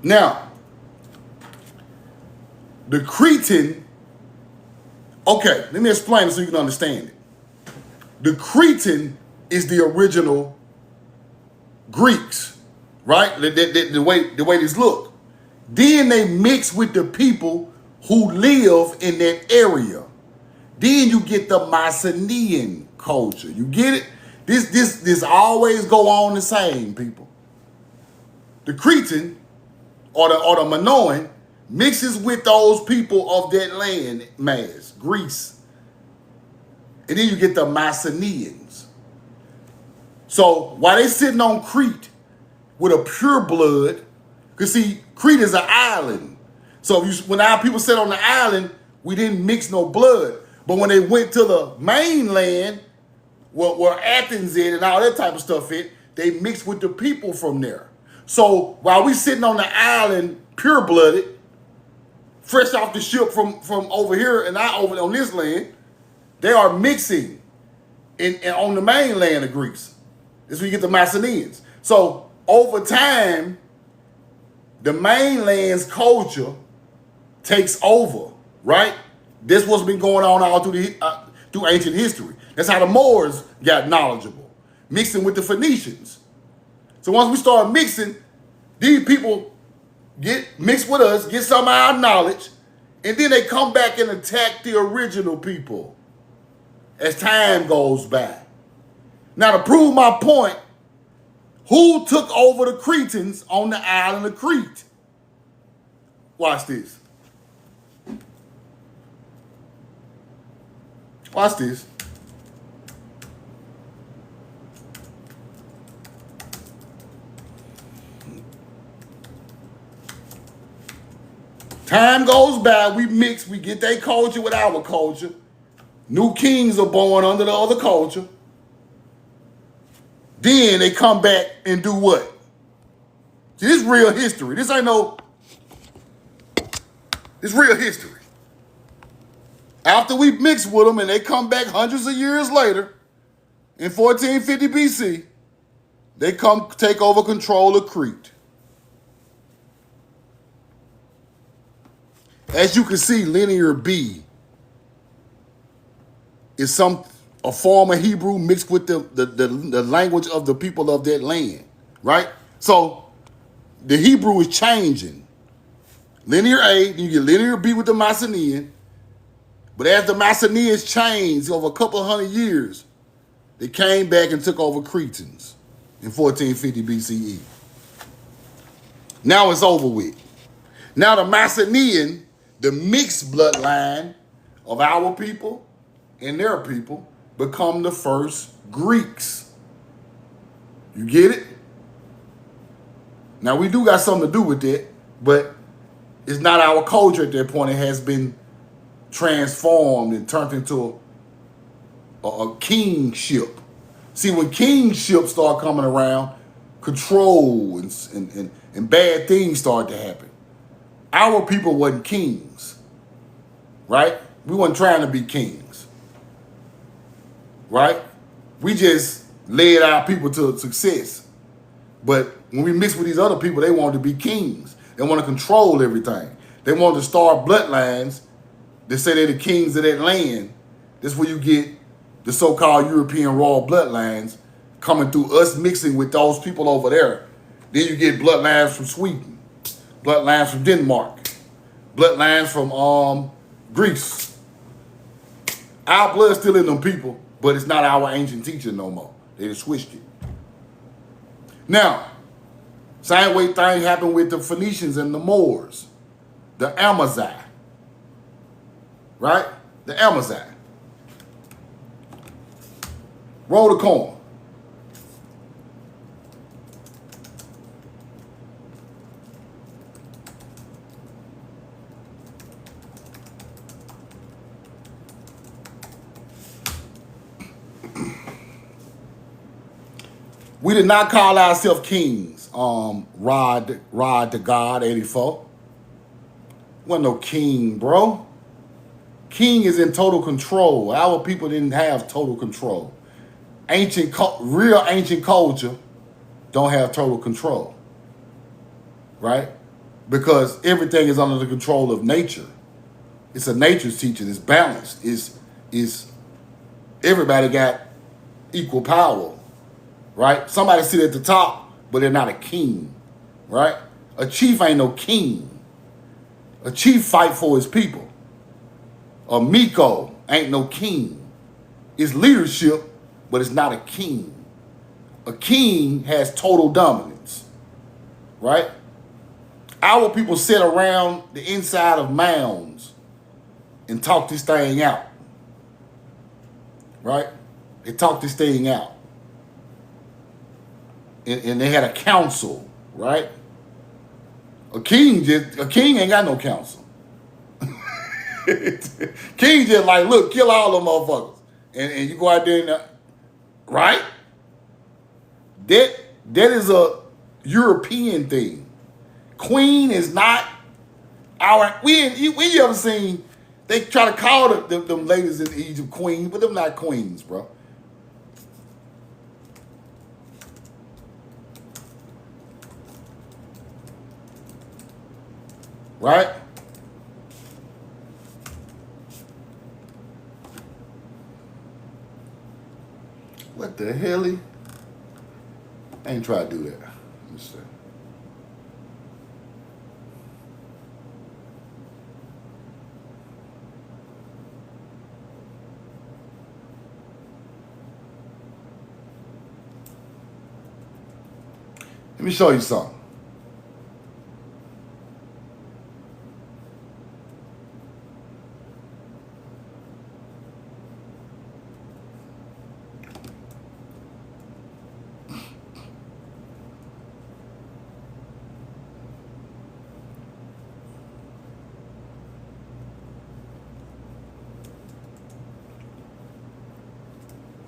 Now, the Cretan, okay, let me explain it so you can understand it. The Cretan is the original Greeks, right? The way these look. Then they mix with the people who live in that area. Then you get the Mycenaean culture. You get it? This always go on the same, people. The Cretan or the Minoan mixes with those people of that land mass, Greece. And then you get the Mycenaeans. So while they sitting on Crete with a pure blood, because see, Crete is an island. So when our people sit on the island, we didn't mix no blood. But when they went to the mainland, where Athens is and all that type of stuff is, they mixed with the people from there. So while we sitting on the island, pure-blooded, fresh off the ship from over here and not over on this land, they are mixing in on the mainland of Greece. This is where you get the Mycenaeans. So over time, the mainland's culture takes over, right? This what's been going on all through ancient history. That's how the Moors got knowledgeable, mixing with the Phoenicians. So once we start mixing, these people get mixed with us, get some of our knowledge, and then they come back and attack the original people as time goes by. Now, to prove my point, who took over the Cretans on the island of Crete? Watch this. Watch this. Time goes by, we mix, we get their culture with our culture. New kings are born under the other culture. Then they come back and do what? See, this is real history. This ain't no, it's real history. After we mix with them and they come back hundreds of years later, in 1450 BC, they come take over control of Crete. As you can see, linear B is a form of Hebrew mixed with the language of the people of that land, right? So the Hebrew is changing. Linear A, then you get linear B with the Mycenaean. But as the Mycenaeans changed over a couple of hundred years, they came back and took over Cretans in 1450 BCE. Now it's over with. Now the Mycenaean, the mixed bloodline of our people and their people, become the first Greeks. You get it? Now we do got something to do with that, but it's not our culture at that point. It has been transformed and turned into a kingship. See, when kingships start coming around, control and bad things start to happen. Our people wasn't kings, right? We weren't trying to be kings, right? We just led our people to success. But when we mix with these other people, they wanted to be kings. They want to control everything. They wanted to start bloodlines. They say they're the kings of that land. That's where you get the so-called European royal bloodlines coming through us mixing with those people over there. Then you get bloodlines from Sweden, bloodlines from Denmark, bloodlines from Greece. Our blood's still in them people, but it's not our ancient teaching no more. They just switched it. Now, same way thing happened with the Phoenicians and the Moors, the Amazigh. Right? The Amazigh. Roll the coin. We did not call ourselves kings. Rod to God 84. Wasn't no king, bro. King is in total control. Our people didn't have total control. Real ancient culture don't have total control, right? Because everything is under the control of nature. It's a nature's teaching. It's balanced. It's everybody got equal power, right? Somebody sit at the top, but they're not a king, right? A chief ain't no king. A chief fight for his people. A Miko ain't no king. It's leadership, but it's not a king. A king has total dominance, right? Our people sit around the inside of mounds and talk this thing out, right? They talk this thing out. And they had a council, right? A king ain't got no council. King just like, look, kill all them motherfuckers. And you go out there and, right? That is a European thing. Queen is not our, we ever seen, they try to call them ladies in Egypt queens, but them not queens, bro. Right? What the hell? I ain't try to do that. Let me see. Let me show you something.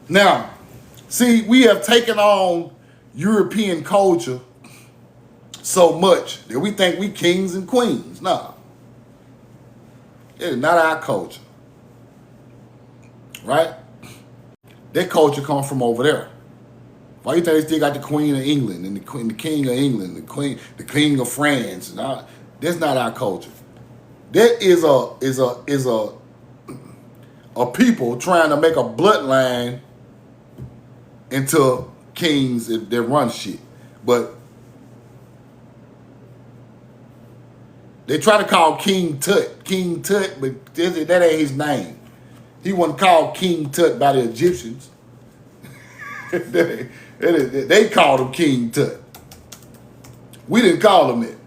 Now, see, we have taken on European culture so much that we think we kings and queens. Nah. It is not our culture. Right? That culture comes from over there. Why you think they still got the Queen of England and the King of England, the King of France? And all? That's not our culture. That is a people trying to make a bloodline into kings that run shit. But they try to call King Tut, but that ain't his name. He wasn't called King Tut by the Egyptians. They called him King Tut. We didn't call him that.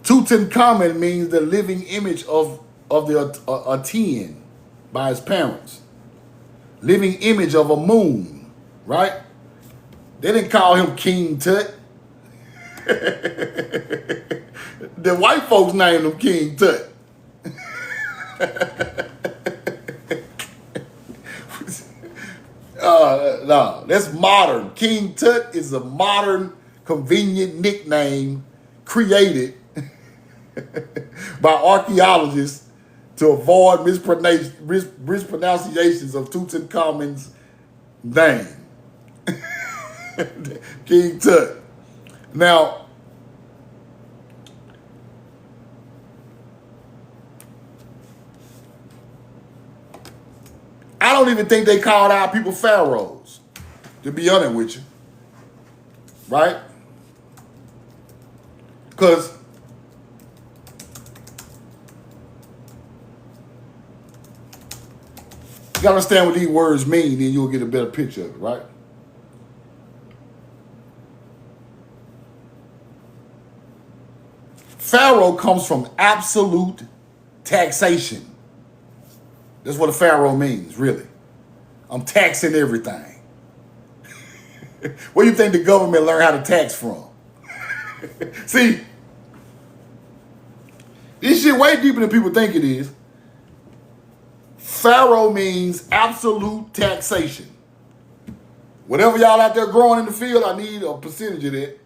Tutankhamun means the living image of the Aten by his parents. Living image of a moon, right? They didn't call him King Tut. The white folks named him King Tut. No, that's modern. King Tut is a modern, convenient nickname created by archaeologists to avoid mispronunciations of Tutankhamun's name. King Tut. Now, I don't even think they called our people pharaohs, to be honest with you. Right? Because you gotta understand what these words mean, then you'll get a better picture of it, right? Pharaoh comes from absolute taxation. That's what a pharaoh means, really. I'm taxing everything. Where do you think the government learned how to tax from? See, this shit way deeper than people think it is. Pharaoh means absolute taxation. Whatever y'all out there growing in the field, I need a percentage of that.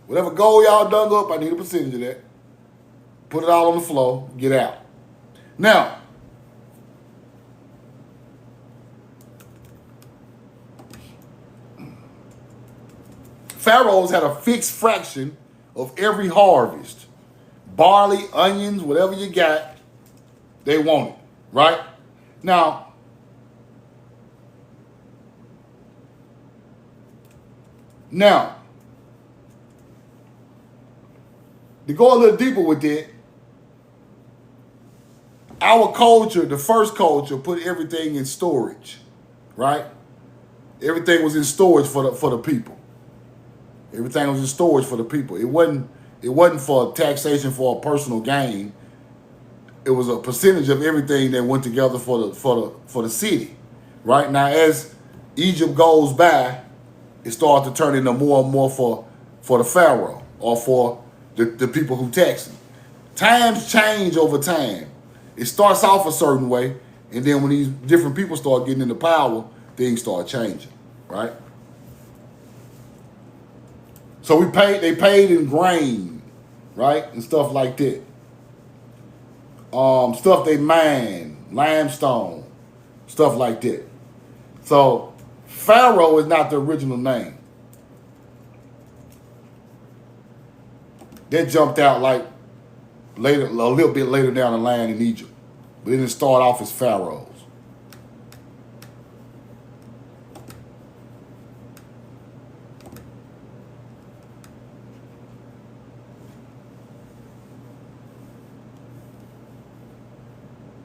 Whatever gold y'all dug up, I need a percentage of that. Put it all on the floor, get out. Now, pharaohs had a fixed fraction of every harvest barley, onions, whatever you got, they want it, right? Now, to go a little deeper with that, our culture, the first culture, put everything in storage, right? Everything was in storage for the people. Everything was in storage for the people. It wasn't for taxation for a personal gain. It was a percentage of everything that went together for the city, right? Now, as Egypt goes by, it started to turn into more and more for the pharaoh or for the people who tax him. Times change over time. It starts off a certain way, and then when these different people start getting into power, things start changing, right? So they paid in grain, right, and stuff like that. Stuff they mined, limestone, stuff like that. So Pharaoh is not the original name. That jumped out like later, a little bit later down the line in Egypt, but it didn't start off as pharaohs.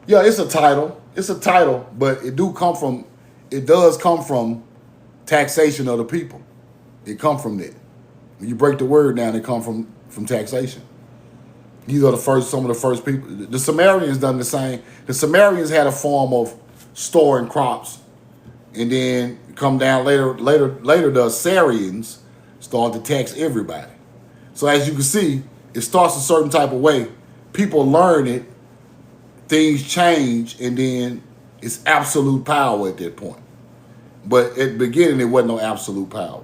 Yeah, it's a title. It's a title, but it does come from taxation of the people. It come from that. When you break the word down, it come from taxation. These are some of the first people. The Sumerians done the same. The Sumerians had a form of storing crops, and then come down later. The Assyrians started to tax everybody. So as you can see, it starts a certain type of way. People learn it. Things change, and then it's absolute power at that point. But at the beginning, it wasn't no absolute power.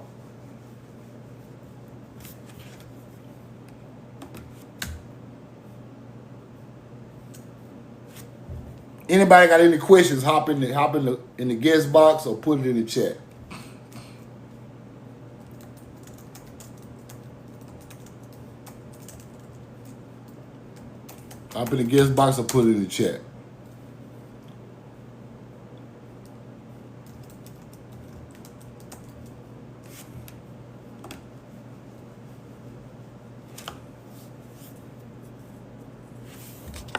Anybody got any questions? Hop in the guest box or put it in the chat. Hop in the guest box or put it in the chat.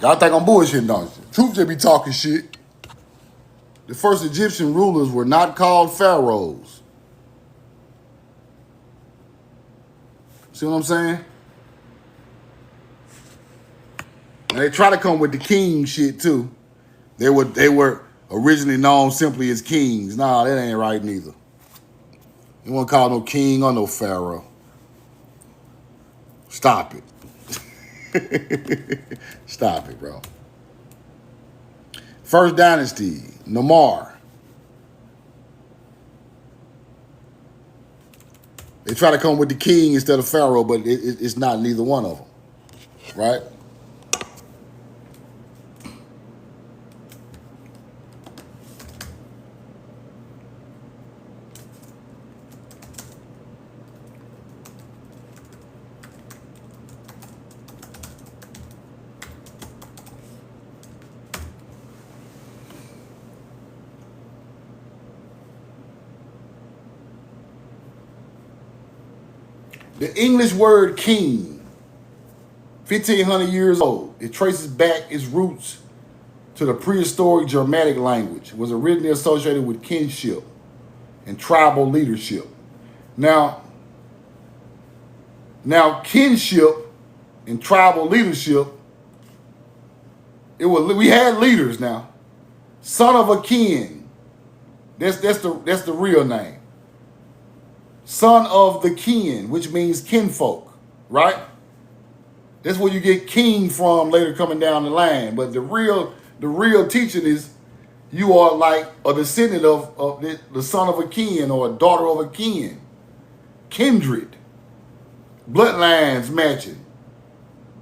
Y'all think I'm bullshitting, don't you? Truth just be talking shit. The first Egyptian rulers were not called pharaohs. See what I'm saying? And they try to come with the king shit too. They were originally known simply as kings. Nah, that ain't right neither. You won't call no king or no pharaoh. Stop it. Stop it, bro. First dynasty, Namar. They try to come with the king instead of pharaoh, but it's not neither one of them, right? The English word king, 1,500 years old, it traces back its roots to the prehistoric Germanic language. It was originally associated with kinship and tribal leadership. Now kinship and tribal leadership, we had leaders now. Son of a kin, that's the real name. Son of the kin, which means kinfolk, right? That's where you get king from later coming down the line. But the real teaching is you are like a descendant of the son of a kin or a daughter of a kin. Kindred. Bloodlines matching.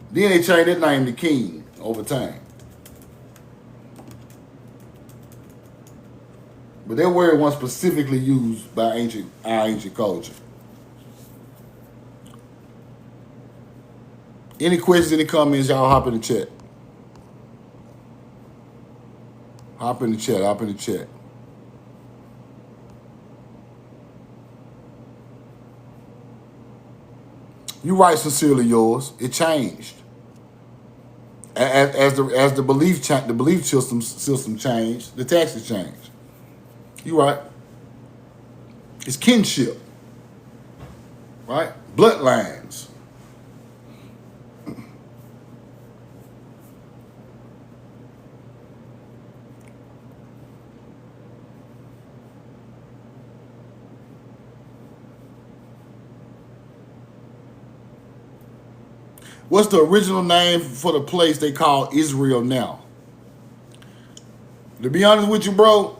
Then they changed that name to king over time. But that word was specifically used by our ancient culture. Any questions, any comments, y'all hop in the chat. Hop in the chat, hop in the chat. You right, sincerely yours. It changed. As the belief system changed, the taxes changed. You right. It's kinship. Right? Bloodlines. What's the original name for the place they call Israel now? To be honest with you, bro,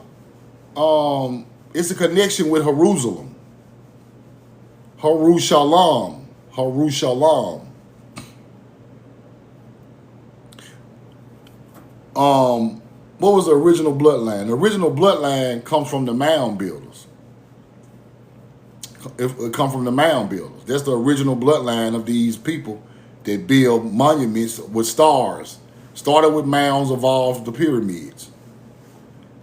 it's a connection with Jerusalem. Haru Shalom. Haru Shalom. What was the original bloodline? The original bloodline comes from the Mound builders. It comes from the Mound builders. That's the original bloodline of these people that build monuments with stars. Started with mounds, evolved to pyramids.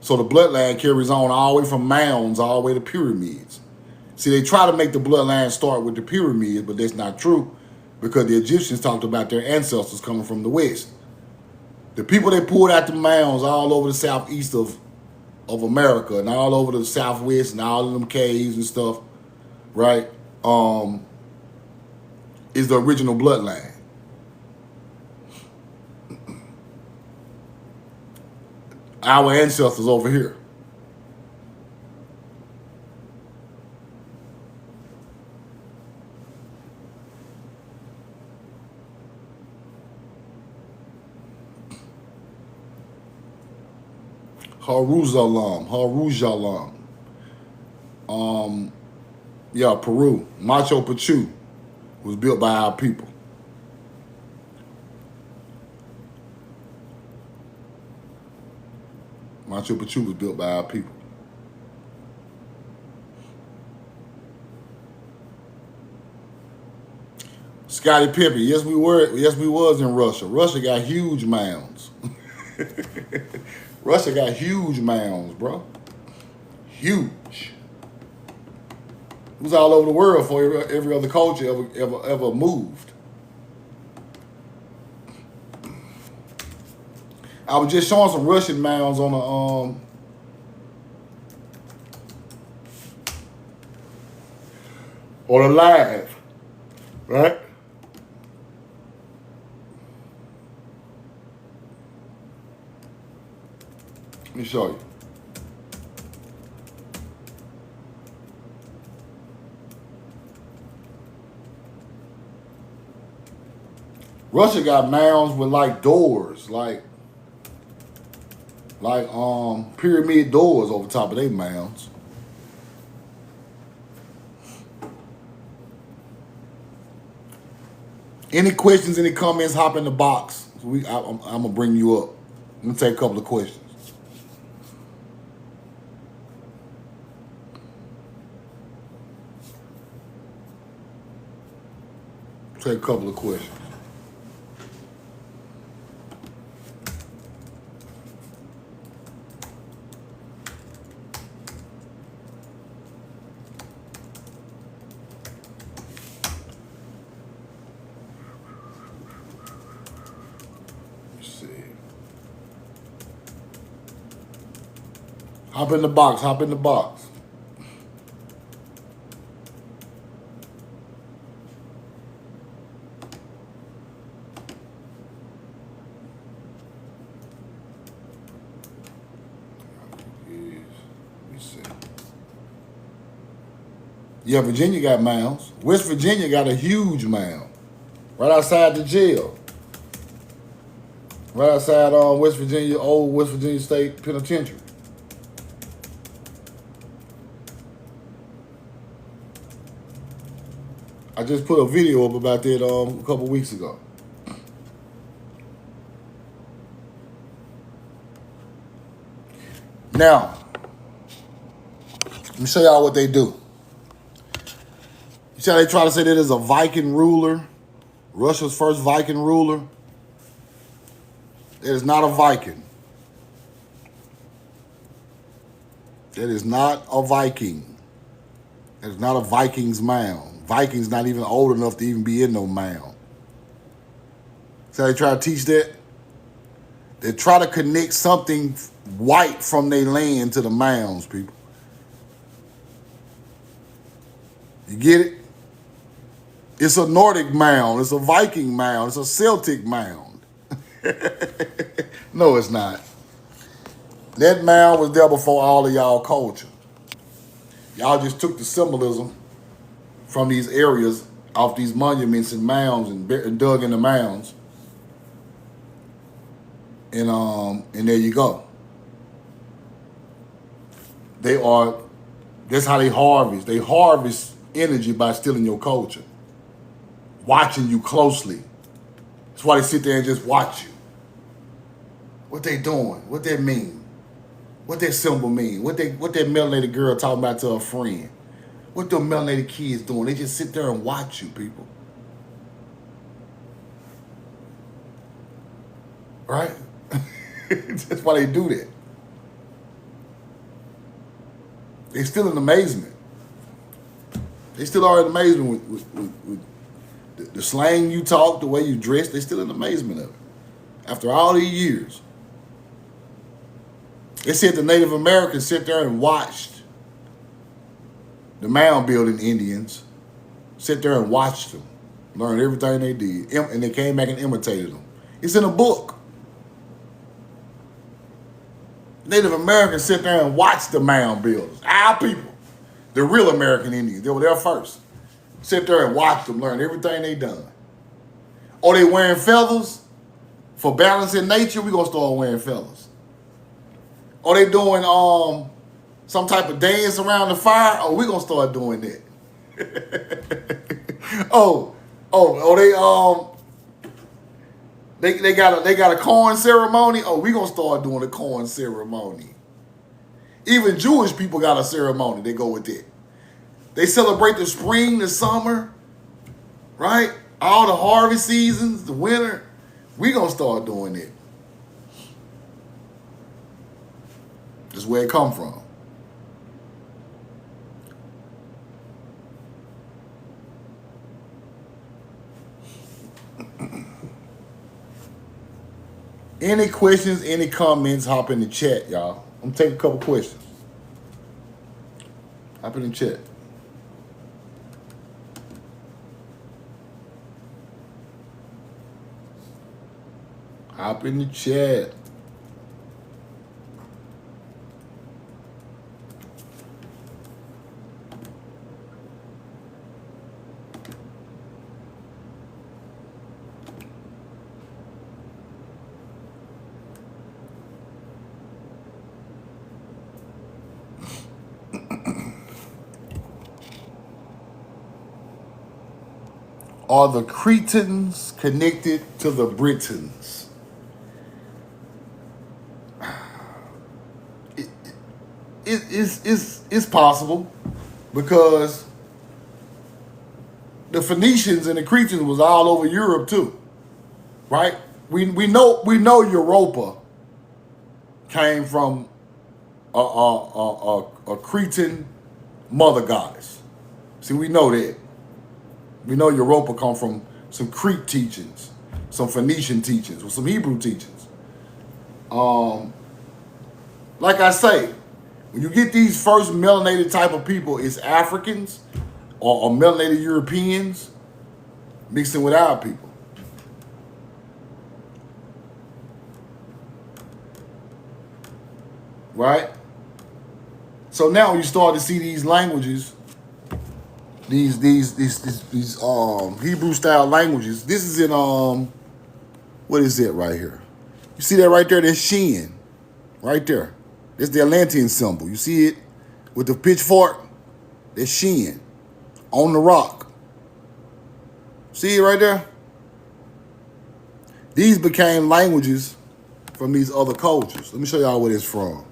So the bloodline carries on all the way from mounds all the way to pyramids. See, they try to make the bloodline start with the pyramids, but that's not true because the Egyptians talked about their ancestors coming from the west. The people that pulled out the mounds all over the southeast of America and all over the southwest and all of them caves and stuff, right, is the original bloodline. Our ancestors over here. Haruzalam. Yeah, Peru. Machu Picchu was built by our people. Machu Picchu was built by our people. Scotty Pippen, yes we was in Russia. Russia got huge mounds. Russia got huge mounds, bro. Huge. It was all over the world for every other culture ever moved. I was just showing some Russian mounds on a live, right? Let me show you. Russia got mounds with like doors, like pyramid doors over top of their mounds. Any questions, any comments, hop in the box. I'm gonna bring you up. I'm gonna take a couple of questions. Take a couple of questions. Let's see. Hop in the box, hop in the box. Yeah, Virginia got mounds. West Virginia got a huge mound right outside the jail. Right outside West Virginia, old West Virginia State Penitentiary. I just put a video up about that a couple weeks ago. Now, let me show y'all what they do. You see how they try to say that there's a Viking ruler Russia's first Viking ruler. It is not a Viking. It is not a Viking. It is not a Viking's mound. Vikings not even old enough to even be in no mound. So they try to teach that. They try to connect something white from their land to the mounds, people. You get it? It's a Nordic mound. It's a Viking mound. It's a Celtic mound. No, it's not. That mound was there before all of y'all culture. Y'all just took the symbolism from these areas off these monuments and mounds and dug in the mounds. And there you go. That's how they harvest. They harvest energy by stealing your culture. Watching you closely. That's why they sit there and just watch you. What they doing? What that mean? What that symbol mean? What that melanated girl talking about to her friend? What them melanated kids doing? They just sit there and watch you, people. Right? That's why they do that. They still in amazement. They still are in amazement with the slang you talk, the way you dress. They still in amazement of it. After all these years. They said the Native Americans sit there and watched the mound building Indians, sit there and watched them, learned everything they did, and they came back and imitated them. It's in a book. Native Americans sit there and watch the mound builders. Our people, the real American Indians, they were there first. Sit there and watch them, learn everything they done. Or they wearing feathers for balance in nature, we gonna start wearing feathers. Or they doing some type of dance around the fire, oh, we gonna start doing that. They got a corn ceremony. Oh, we gonna start doing a corn ceremony. Even Jewish people got a ceremony. They go with it. They celebrate the spring, the summer, right? All the harvest seasons, the winter. We gonna start doing it. That's where it come from. Any questions, any comments, hop in the chat, y'all. I'm gonna take a couple questions. Hop in the chat. Hop in the chat. Are the Cretans connected to the Britons? It's possible because the Phoenicians and the Cretans was all over Europe too, right? We know Europa came from a Cretan mother goddess. See, we know that. We know Europa come from some Crete teachings, some Phoenician teachings, or some Hebrew teachings. Like I say, when you get these first melanated type of people, it's Africans or melanated Europeans mixing with our people. Right? So now you start to see these languages, these Hebrew style languages. This is in what is it right here? You see that right there? That's Shin, right there. That's the Atlantean symbol. You see it with the pitchfork? That's Shin on the rock. See it right there? These became languages from these other cultures. Let me show y'all where it's from.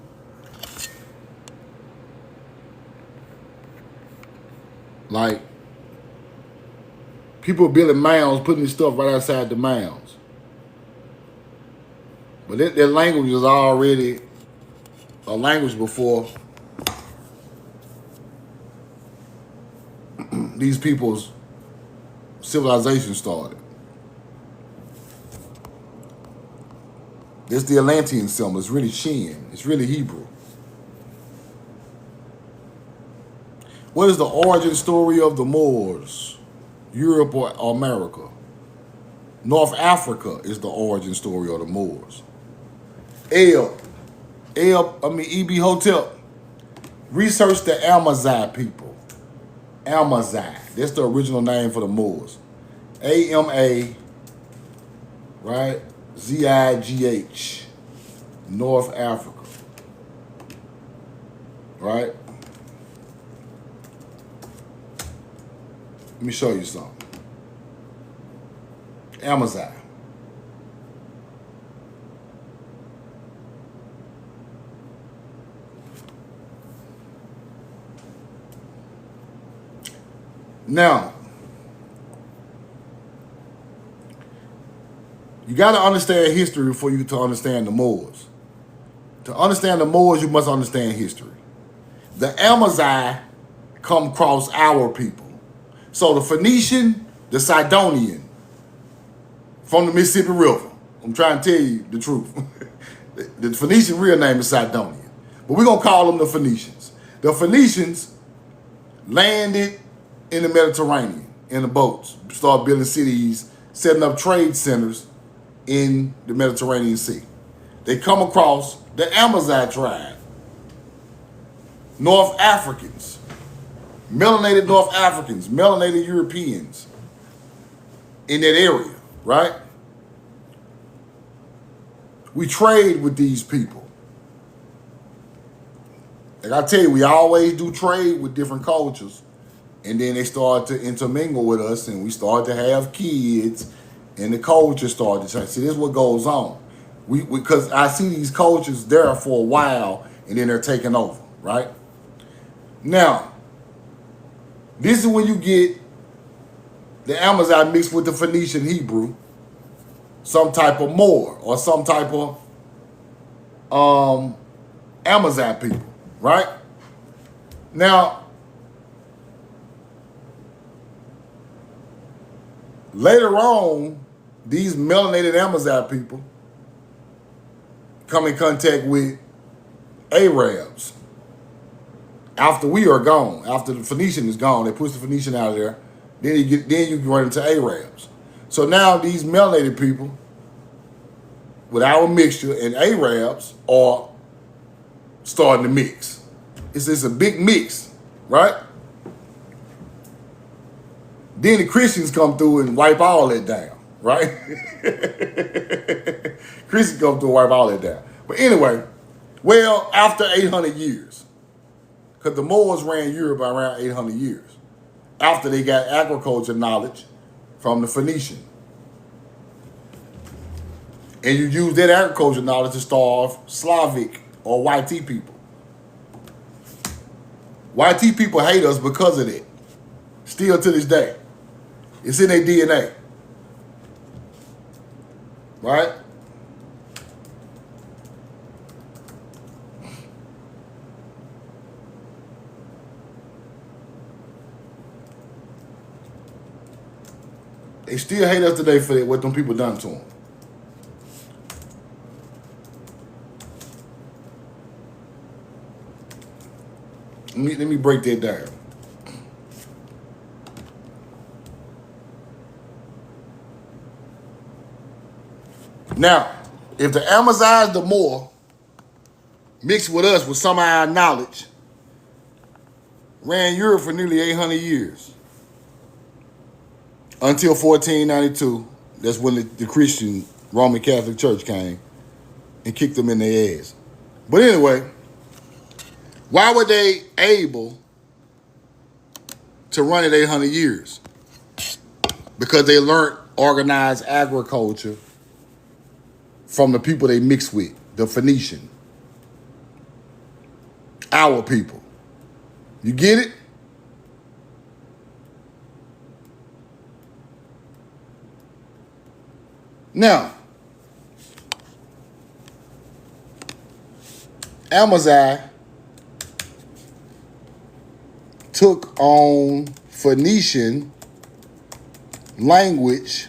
Like, People building mounds, putting this stuff right outside the mounds. But their language is already a language before these people's civilization started. It's the Atlantean symbol. It's really Shin. It's really Hebrew. What is the origin story of the Moors? Europe or America? North Africa is the origin story of the Moors. EB Hotel. Research the Amazigh people. Amazigh. That's the original name for the Moors. AMA, right? ZIGH. North Africa. Right? Let me show you something. Amazigh. Now, you got to understand history before you can understand the Moors. To understand the Moors, you must understand history. The Amazigh come across our people. So the Phoenician, the Sidonian, from the Mississippi River. I'm trying to tell you the truth. The Phoenician real name is Sidonian. But we're going to call them the Phoenicians. The Phoenicians landed in the Mediterranean in the boats, started building cities, setting up trade centers in the Mediterranean Sea. They come across the Amazigh tribe, North Africans, melanated North Africans, melanated Europeans in that area, right? We trade with these people. Like I tell you, we always do trade with different cultures. And then they started to intermingle with us, and we started to have kids, and the culture started to change. See, this is what goes on. Because I see these cultures there for a while, and then they're taking over, right? Now, this is when you get the Amazigh mixed with the Phoenician Hebrew, some type of Moor, or some type of Amazigh people, right? Now, later on, these melanated Amazigh people come in contact with Arabs. After we are gone, after the Phoenician is gone, they push the Phoenician out of there. Then you run into Arabs. So now these melanated people, with our mixture and Arabs, are starting to mix. It's a big mix, right? Then the Christians come through and wipe all that down, right? Christians come through and wipe all that down. But anyway, well, after 800 years, because the Moors ran Europe around 800 years, after they got agriculture knowledge from the Phoenician. And you use that agriculture knowledge to starve Slavic or YT people. YT people hate us because of that. Still to this day. It's in their DNA. Right? They still hate us today for what them people done to them. Let me break that down. Now, if the Amazigh, the Moor, mixed with us with some of our knowledge, ran Europe for nearly 800 years. Until 1492, that's when the Christian Roman Catholic Church came and kicked them in their ass. But anyway, why were they able to run it 800 years? Because they learned organized agriculture from the people they mixed with, the Phoenician. Our people. You get it? Now, Amazon took on Phoenician language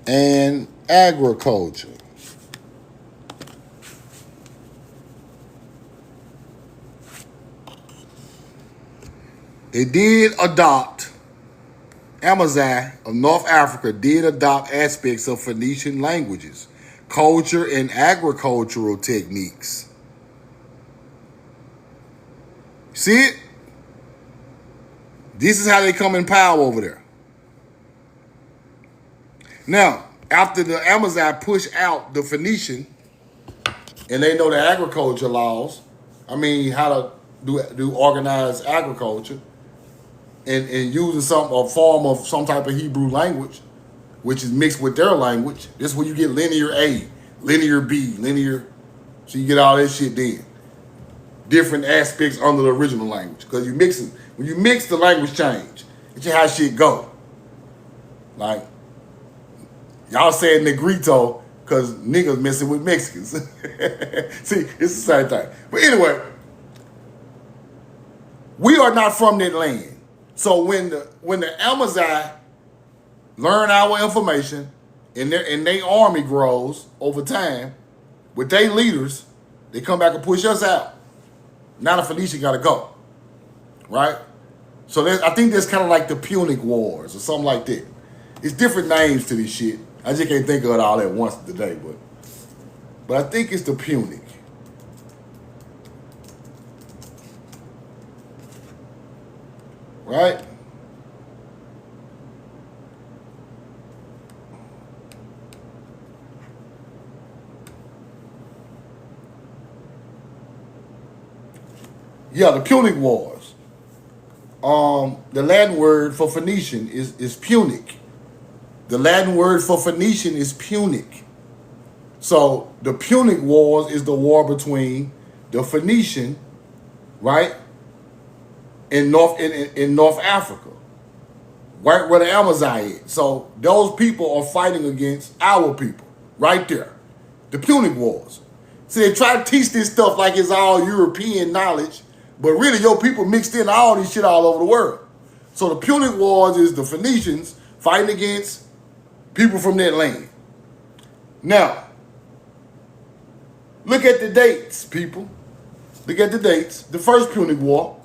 and agriculture. It did adopt, Amazon of North Africa did adopt aspects of Phoenician languages, culture, and agricultural techniques. See it? This is how they come in power over there. Now, after the Amazon push out the Phoenician, and they know the agriculture laws, how to do organized agriculture, and using a form of some type of Hebrew language, which is mixed with their language. This is where you get linear A, linear B, linear, so you get all that shit then. Different aspects under the original language. Because when you mix the language change. It's just how shit go. Like, y'all saying Negrito because niggas messing with Mexicans. See, it's the same thing. But anyway, we are not from that land. So when the Amazon learn our information and their army grows over time with their leaders, they come back and push us out. Now the Phoenician got to go, right? So I think that's kind of like the Punic Wars or something like that. It's different names to this shit. I just can't think of it all at once today, but I think it's the Punic. Right? Yeah, the Punic Wars. The Latin word for Phoenician is Punic. The Latin word for Phoenician is Punic. So the Punic Wars is the war between the Phoenician, right, in North Africa, right where the Amazon is. So those people are fighting against our people, right there. The Punic Wars. See, they try to teach this stuff like it's all European knowledge, but really your people mixed in all this shit all over the world. So the Punic Wars is the Phoenicians fighting against people from that land. Now, look at the dates, people. Look at the dates. The first Punic War,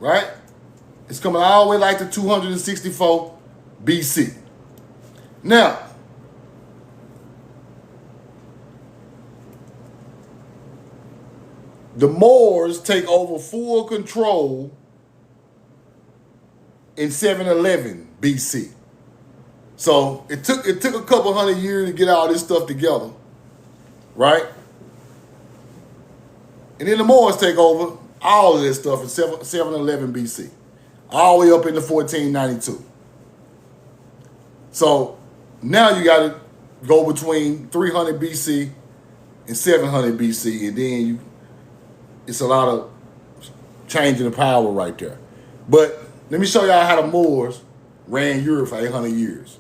right? It's coming all the way like to 264 BC. Now, the Moors take over full control in 711 BC. So it took a couple hundred years to get all this stuff together, right? And then the Moors take over all of this stuff in 711 BC, all the way up into 1492. So now you got to go between 300 BC and 700 BC, and then it's a lot of changing the power right there. But let me show y'all how the Moors ran Europe for 800 years.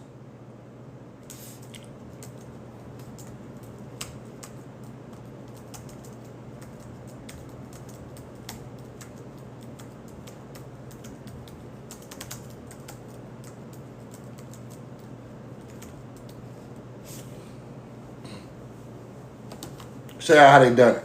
Show y'all how they done it.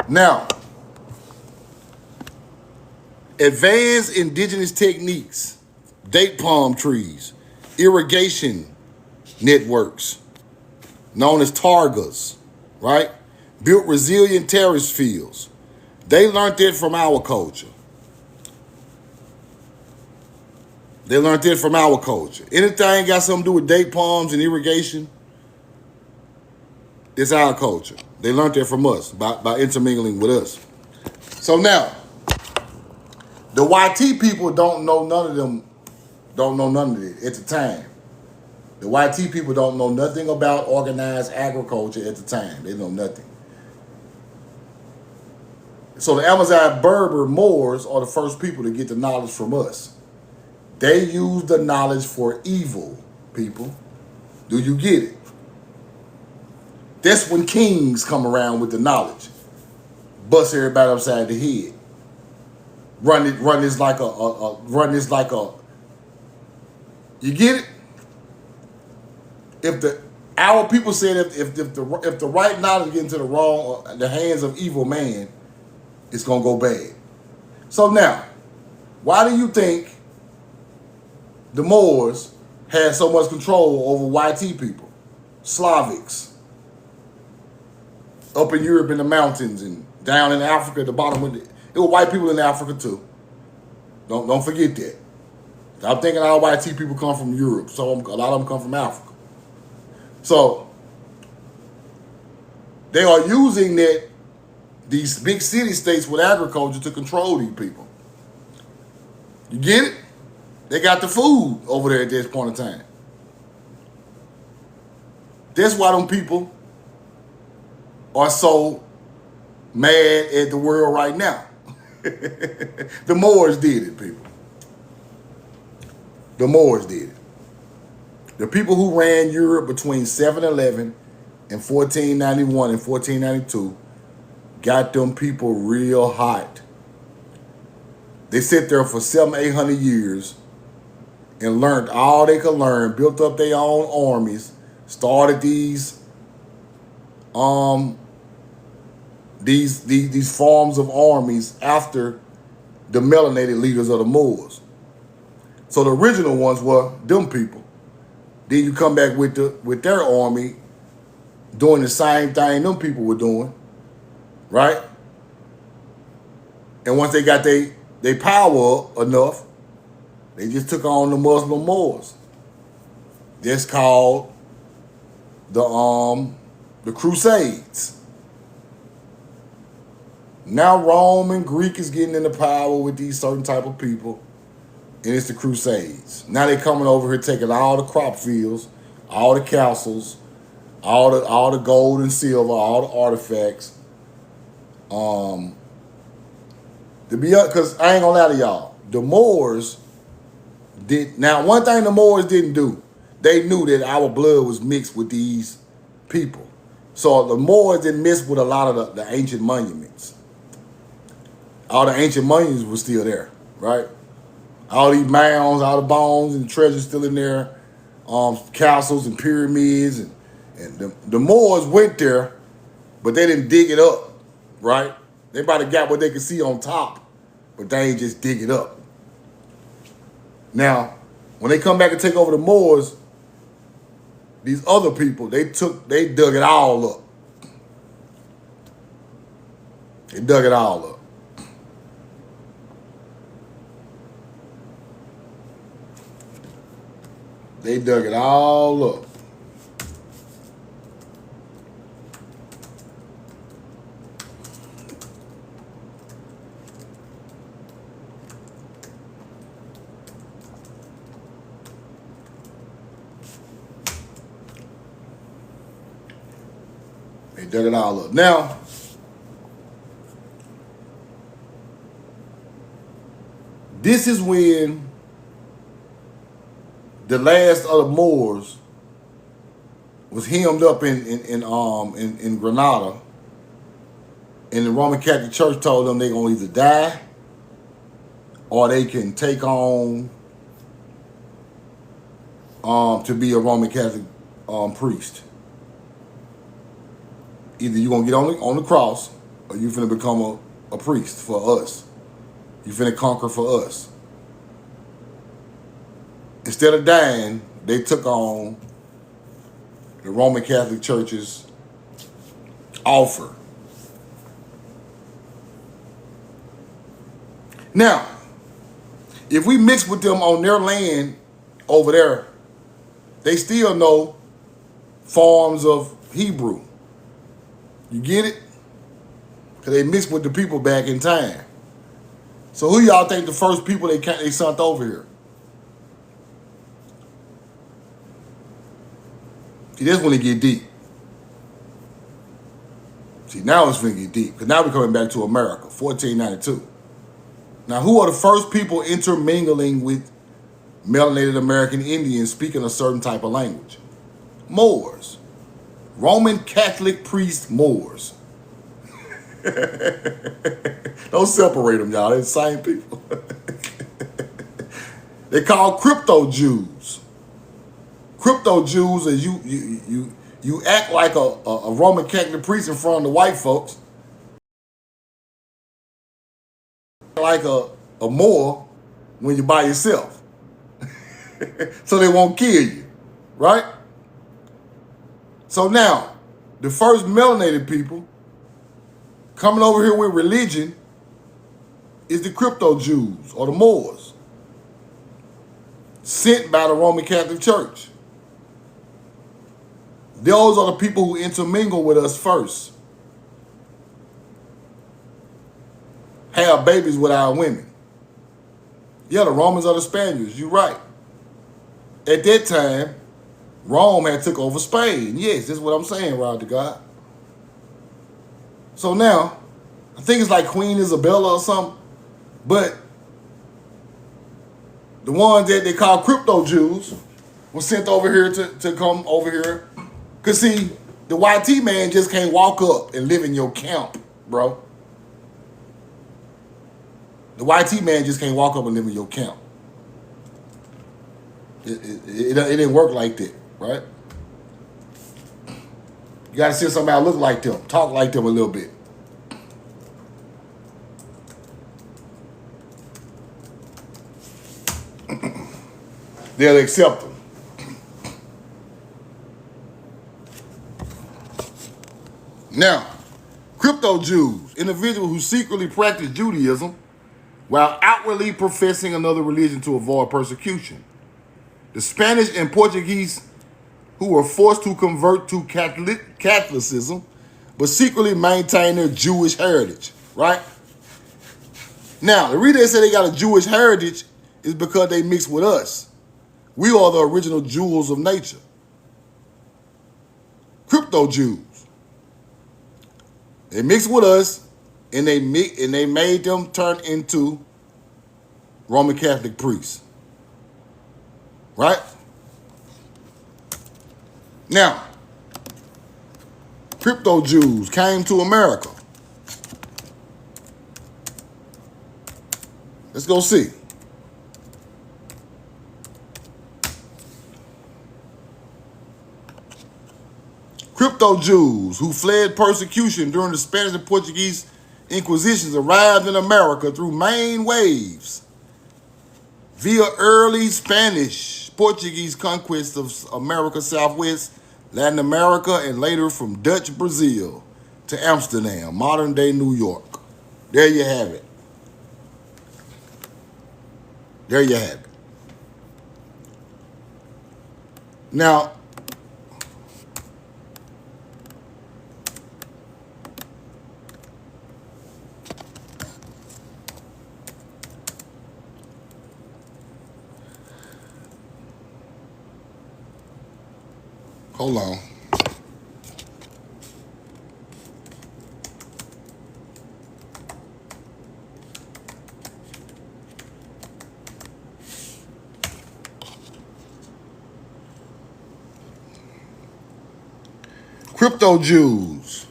Now, advanced indigenous techniques, date palm trees, irrigation networks, known as targas, right? Built resilient terrace fields. They learned it from our culture. They learned it from our culture. Anything got something to do with date palms and irrigation, It's our culture. They learned that from us by intermingling with us. So now, the YT people don't know none of it at the time. The YT people don't know nothing about organized agriculture at the time. They know nothing. So the Amazon Berber Moors are the first people to get the knowledge from us. They use the knowledge for evil, people. Do you get it? That's when kings come around with the knowledge. Bust everybody upside the head. Run this like a. You get it? If our people said if the right knowledge get into the hands of evil man, it's gonna go bad. So now, why do you think the Moors had so much control over YT people, Slavics, up in Europe in the mountains and down in Africa at the bottom of it? It was white people in Africa too. Don't forget that. I'm thinking all YT people come from Europe, so a lot of them come from Africa. So they are using these big city states with agriculture to control these people. You get it? They got the food over there at this point in time. That's why them people are so mad at the world right now. The Moors did it, people. The Moors did it. The people who ran Europe between 711 and 1491 and 1492 got them people real hot. They sit there for 700-800 years and learned all they could learn, built up their own armies, started these forms of armies after the melanated leaders of the Moors. So the original ones were them people. Then you come back with their army doing the same thing them people were doing, right? And once they got they power up enough, they just took on the Muslim Moors. That's called the Crusades. Now Rome and Greek is getting into power with these certain type of people. And it's the Crusades. Now they coming over here taking all the crop fields, all the castles, all the gold and silver, all the artifacts. Because I ain't gonna lie to y'all, the Moors did. Now one thing the Moors didn't do, they knew that our blood was mixed with these people. So the Moors didn't mess with a lot of the ancient monuments. All the ancient monuments were still there, right? All these mounds, all the bones and the treasures still in there, castles and pyramids, and the Moors went there, but they didn't dig it up, right? They probably got what they could see on top, but they ain't just dig it up. Now, when they come back and take over the Moors, these other people, they dug it all up. They dug it all up. They dug it all up. They dug it all up. Now, this is when the last of the Moors was hemmed up in Granada, and the Roman Catholic Church told them they're gonna either die or they can take on to be a Roman Catholic priest. Either you're gonna get on the cross or you finna become a priest for us. You finna conquer for us. Instead of dying, they took on the Roman Catholic Church's offer. Now, if we mix with them on their land over there, they still know forms of Hebrew. You get it? Because they mixed with the people back in time. So who y'all think the first people they sent over here? See, that's when it get deep. See, now it's going to get deep. Because now we're coming back to America, 1492. Now, who are the first people intermingling with melanated American Indians speaking a certain type of language? Moors. Roman Catholic priest Moors. Don't separate them, y'all. They're the same people. They call crypto Jews. Crypto Jews is you act like a Roman Catholic priest in front of the white folks, like a Moor when you're by yourself. So they won't kill you, right? So now, the first melanated people coming over here with religion is the crypto Jews or the Moors, sent by the Roman Catholic Church. Those are the people who intermingle with us first. Have babies with our women. Yeah, the Romans are the Spaniards. You're right. At that time, Rome had took over Spain. Yes, this is what I'm saying, Rod to God. So now, I think it's like Queen Isabella or something, but the ones that they call crypto Jews were sent over here to come over here. Because see, the YT man just can't walk up and live in your camp, bro. The YT man just can't walk up and live in your camp. It didn't work like that, right? You got to see somebody look like them, talk like them a little bit. They'll accept them. Now, crypto Jews, individuals who secretly practice Judaism while outwardly professing another religion to avoid persecution. The Spanish and Portuguese who were forced to convert to Catholicism but secretly maintain their Jewish heritage, right? Now, the reason they say they got a Jewish heritage is because they mix with us. We are the original jewels of nature. Crypto Jews. They mixed with us, and they made them turn into Roman Catholic priests. Right? Now, crypto Jews came to America. Let's go see. Crypto Jews who fled persecution during the Spanish and Portuguese Inquisitions arrived in America through main waves via early Spanish, Portuguese conquest of America Southwest, Latin America, and later from Dutch Brazil to Amsterdam, modern-day New York. There you have it. There you have it. Now, hold on. Crypto Jews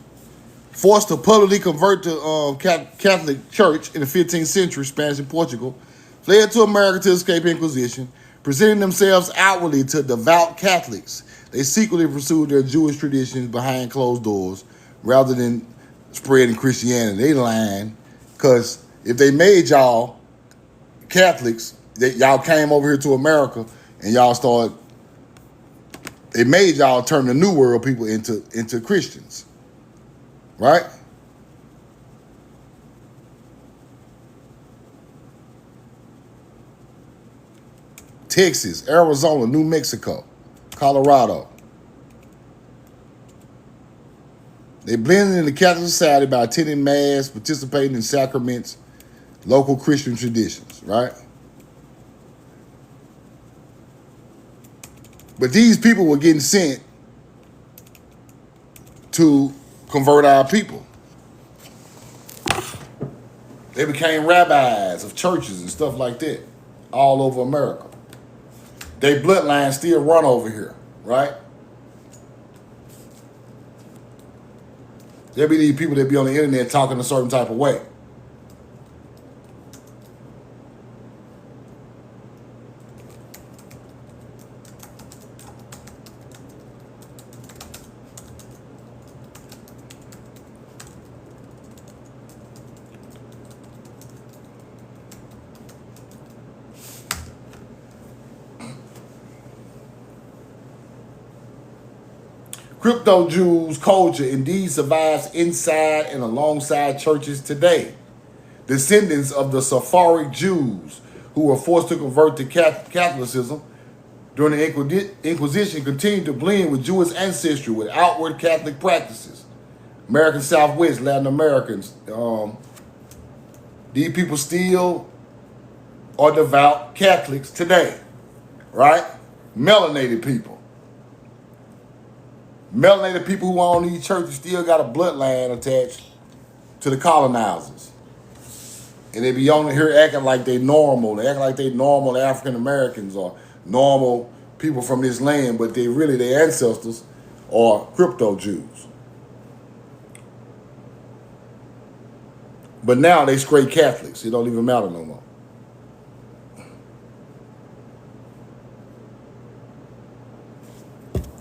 forced to publicly convert to Catholic Church in the 15th century, Spanish and Portugal, fled to America to escape Inquisition, presenting themselves outwardly to devout Catholics. They secretly pursued their Jewish traditions behind closed doors rather than spreading Christianity. They lying, because if they made y'all Catholics, y'all came over here to America and y'all started, they made y'all turn the New World people into Christians, right? Texas, Arizona, New Mexico, Colorado. They blended into Catholic society by attending mass, participating in sacraments, local Christian traditions, right? But these people were getting sent to convert our people. They became rabbis of churches and stuff like that all over America. They bloodline still run over here, right? There be these people that be on the internet talking a certain type of way. Crypto Jews culture indeed survives inside and alongside churches today. Descendants of the Sephardic Jews who were forced to convert to Catholicism during the Inquisition continued to blend with Jewish ancestry with outward Catholic practices. American Southwest, Latin Americans, these people still are devout Catholics today, right? Melanated people. Melanated people who own these churches still got a bloodline attached to the colonizers. And they be on here acting like they normal. They act like they normal African Americans or normal people from this land, but they really, their ancestors are crypto Jews. But now they straight Catholics. It don't even matter no more.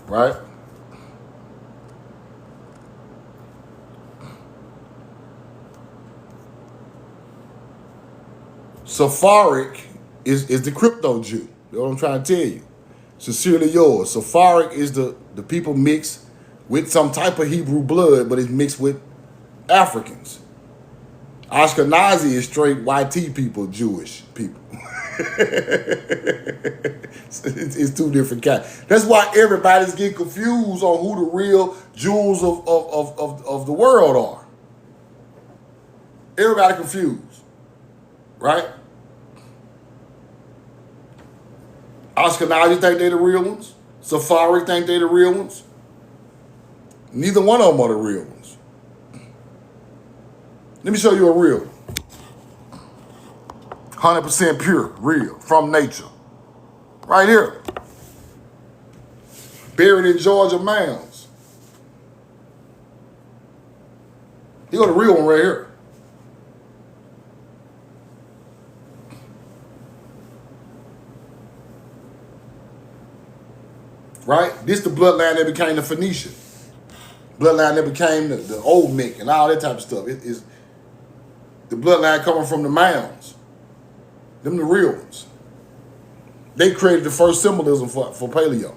Right? Sephardic is the crypto Jew. You know what I'm trying to tell you. Sincerely yours. Sephardic is the people mixed with some type of Hebrew blood, but it's mixed with Africans. Ashkenazi is straight YT people, Jewish people. it's two different kinds. That's why everybody's getting confused on who the real Jews of the world are. Everybody confused. Right? Ashkenazi think they the real ones. Safari think they the real ones. Neither one of them are the real ones. Let me show you a real. 100% pure, real, from nature. Right here. Buried in Georgia mounds. You got a real one right here. Right? This the bloodline that became the Phoenician. Bloodline that became the old Mick and all that type of stuff. It is the bloodline coming from the mounds. Them the real ones. They created the first symbolism for paleo.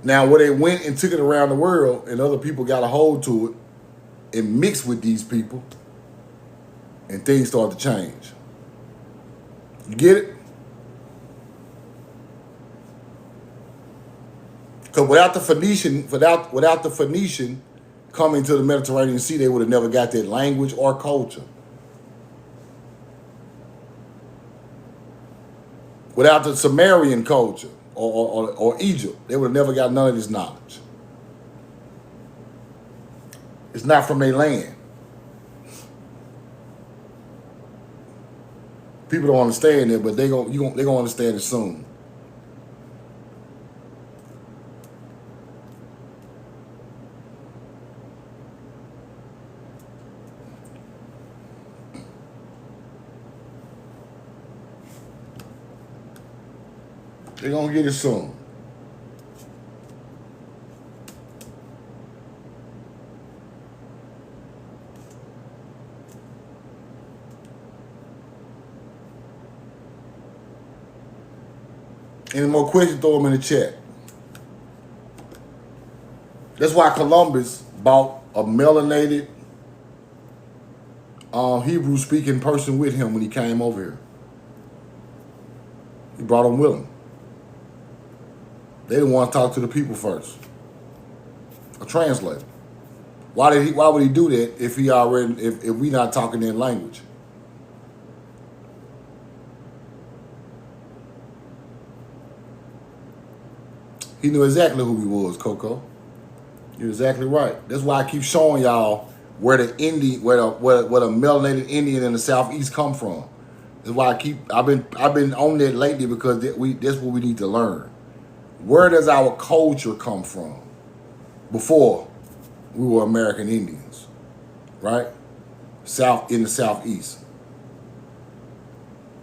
Now, where they went and took it around the world and other people got a hold to it and mixed with these people and things started to change. You get it? Because without the Phoenician coming to the Mediterranean Sea, they would have never got that language or culture. Without the Sumerian culture or Egypt, they would have never got none of this knowledge. It's not from their land. People don't understand it, but they're gonna understand it soon. They're going to get it soon. Any more questions, throw them in the chat. That's why Columbus bought a melanated Hebrew-speaking person with him when he came over here. He brought him with him. They didn't want to talk to the people first. A translator. Why would he do that if we not talking their language? He knew exactly who he was, Coco. You're exactly right. That's why I keep showing y'all where the melanated Indian in the Southeast come from. That's why I've been on that lately, because that's what we need to learn. Where does our culture come from before we were American Indians, right? In the Southeast.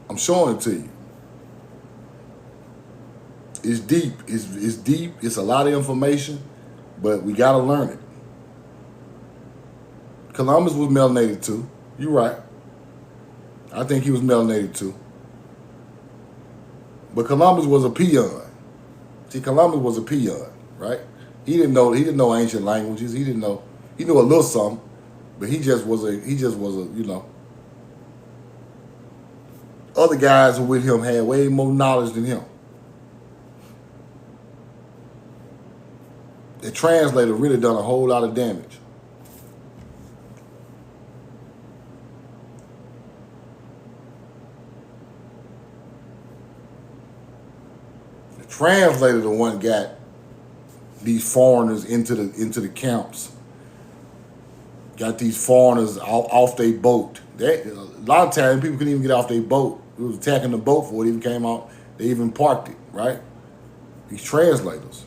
I'm showing it to you. It's deep. It's deep. It's a lot of information, but we gotta learn it. Columbus was melanated too. You're right. I think he was melanated too. But Columbus was a peon. See, Columbus was a peon, right? He didn't know ancient languages. He knew a little something, but he just was a. Other guys who with him had way more knowledge than him. The translator really done a whole lot of damage. The translator the one got these foreigners into the camps. Got these foreigners off their boat. A lot of times people couldn't even get off their boat. It was attacking the boat before it even came out. They even parked it, right? These translators.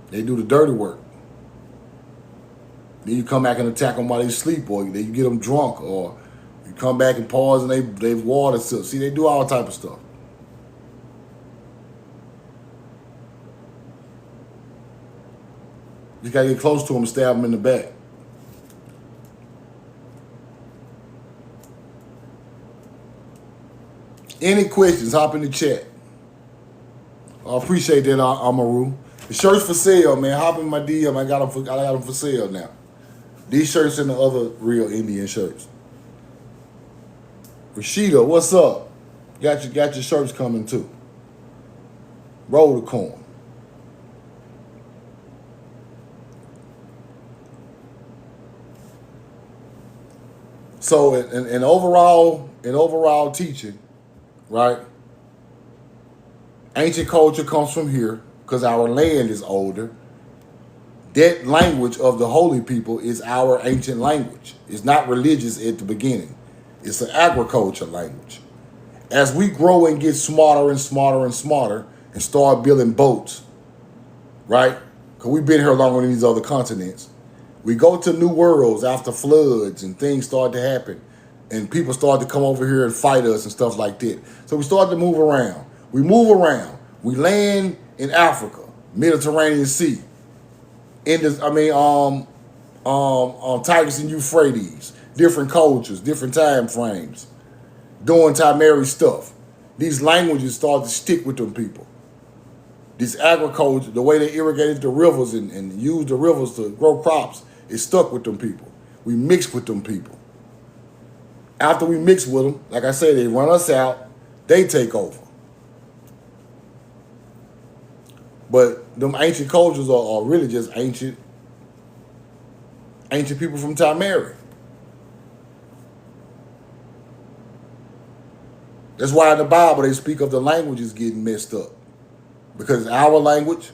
They do the dirty work. Then you come back and attack them while they sleep, or you get them drunk, or you come back and pause and they water stuff. See, they do all type of stuff. You gotta get close to them and stab them in the back. Any questions, hop in the chat. I appreciate that, Amaru. The shirts for sale, man. Hop in my DM. I got them for sale now. These shirts and the other real Indian shirts. Rashida, what's up? Got your shirts coming too. Roll the corn. So in overall teaching, right? Ancient culture comes from here because our land is older. That language of the holy people is our ancient language. It's not religious at the beginning. It's an agriculture language. As we grow and get smarter and smarter and smarter and start building boats, right? Because we've been here longer than these other continents. We go to new worlds after floods and things start to happen. And people start to come over here and fight us and stuff like that. So we start to move around. We move around. We land in Africa, Mediterranean Sea. Tigris and Euphrates, different cultures, different time frames, doing Tamari stuff. These languages start to stick with them people. This agriculture, the way they irrigated the rivers and used the rivers to grow crops, is stuck with them people. We mix with them people. After we mix with them, like I say, they run us out, they take over. But them ancient cultures are really just ancient people from Tamari. That's why in the Bible they speak of the languages getting messed up. Because it's our language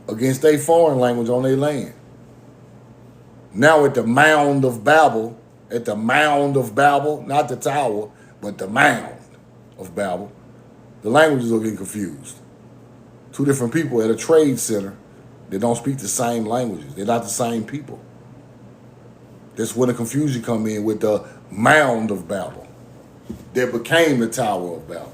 against a foreign language on their land. Now at the Mound of Babel, not the tower, but the Mound of Babel, the languages are getting confused. Two different people at a trade center that don't speak the same languages. They're not the same people. That's when the confusion come in with the Mound of Babel that became the Tower of Babel.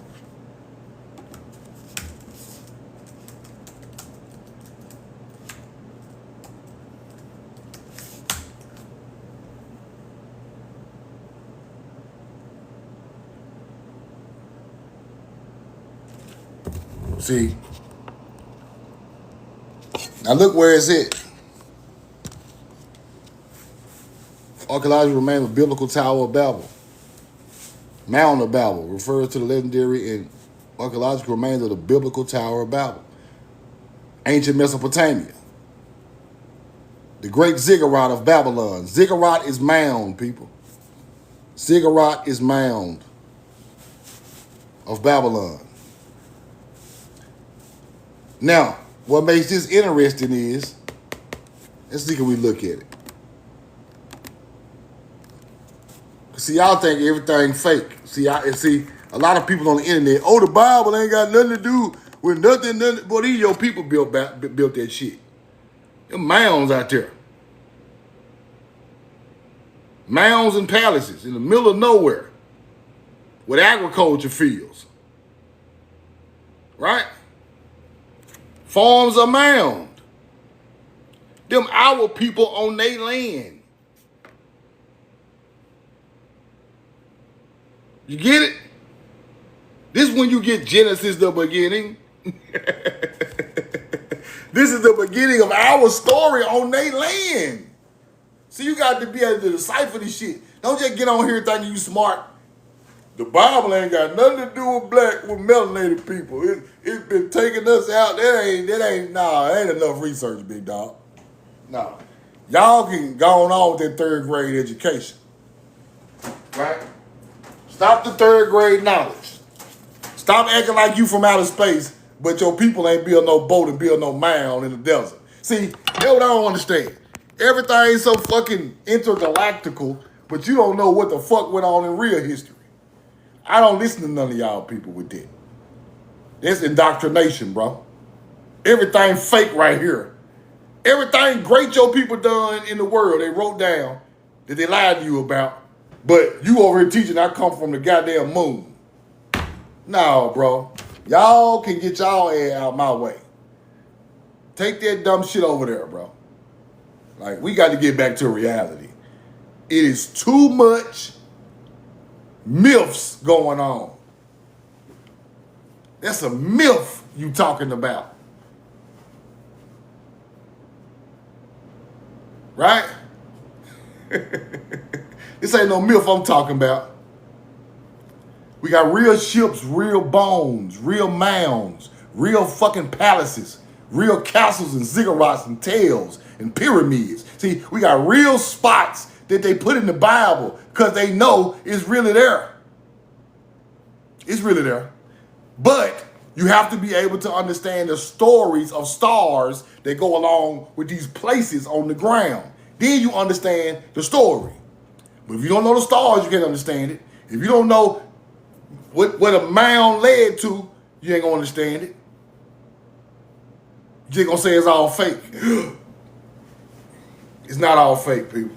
See, now look where it's at. Archaeological remains of biblical Tower of Babel. Mound of Babel refers to the legendary and archaeological remains of the biblical Tower of Babel. Ancient Mesopotamia. The great ziggurat of Babylon. Ziggurat is mound, people. Ziggurat is mound of Babylon. Now, what makes this interesting is, let's see, can we look at it? See, y'all think everything fake. See, a lot of people on the internet, oh, the Bible ain't got nothing to do with nothing. Boy, these your people built that shit. Them mounds out there. Mounds and palaces in the middle of nowhere with agriculture fields. Right? Farms are mound. Them our people on their land. You get it? This is when you get Genesis, the beginning. This is the beginning of our story on their land. So you got to be able to decipher this shit. Don't just get on here thinking you smart. The Bible ain't got nothing to do with melanated people. It's been taking us out. That ain't enough research, big dog. No. Y'all can go on with that third grade education. Right? Stop the third grade knowledge. Stop acting like you from outer space, but your people ain't build no boat and build no mound in the desert. See, that's what I don't understand. Everything's so fucking intergalactical, but you don't know what the fuck went on in real history. I don't listen to none of y'all people with that. That's indoctrination, bro. Everything fake right here. Everything great your people done in the world, they wrote down that they lied to you about, but you over here teaching I come from the goddamn moon. No, bro. Y'all can get y'all ass out my way. Take that dumb shit over there, bro. Like, we got to get back to reality. It is too much myths going on. That's a myth you talking about. Right? This ain't no myth I'm talking about. We got real ships, real bones, real mounds, real fucking palaces, real castles and ziggurats and tails and pyramids. See, we got real spots that they put in the Bible because they know it's really there. It's really there. But you have to be able to understand the stories of stars that go along with these places on the ground. Then you understand the story. But if you don't know the stars, you can't understand it. If you don't know what a mound led to, you ain't gonna understand it. You just gonna say it's all fake. It's not all fake, people.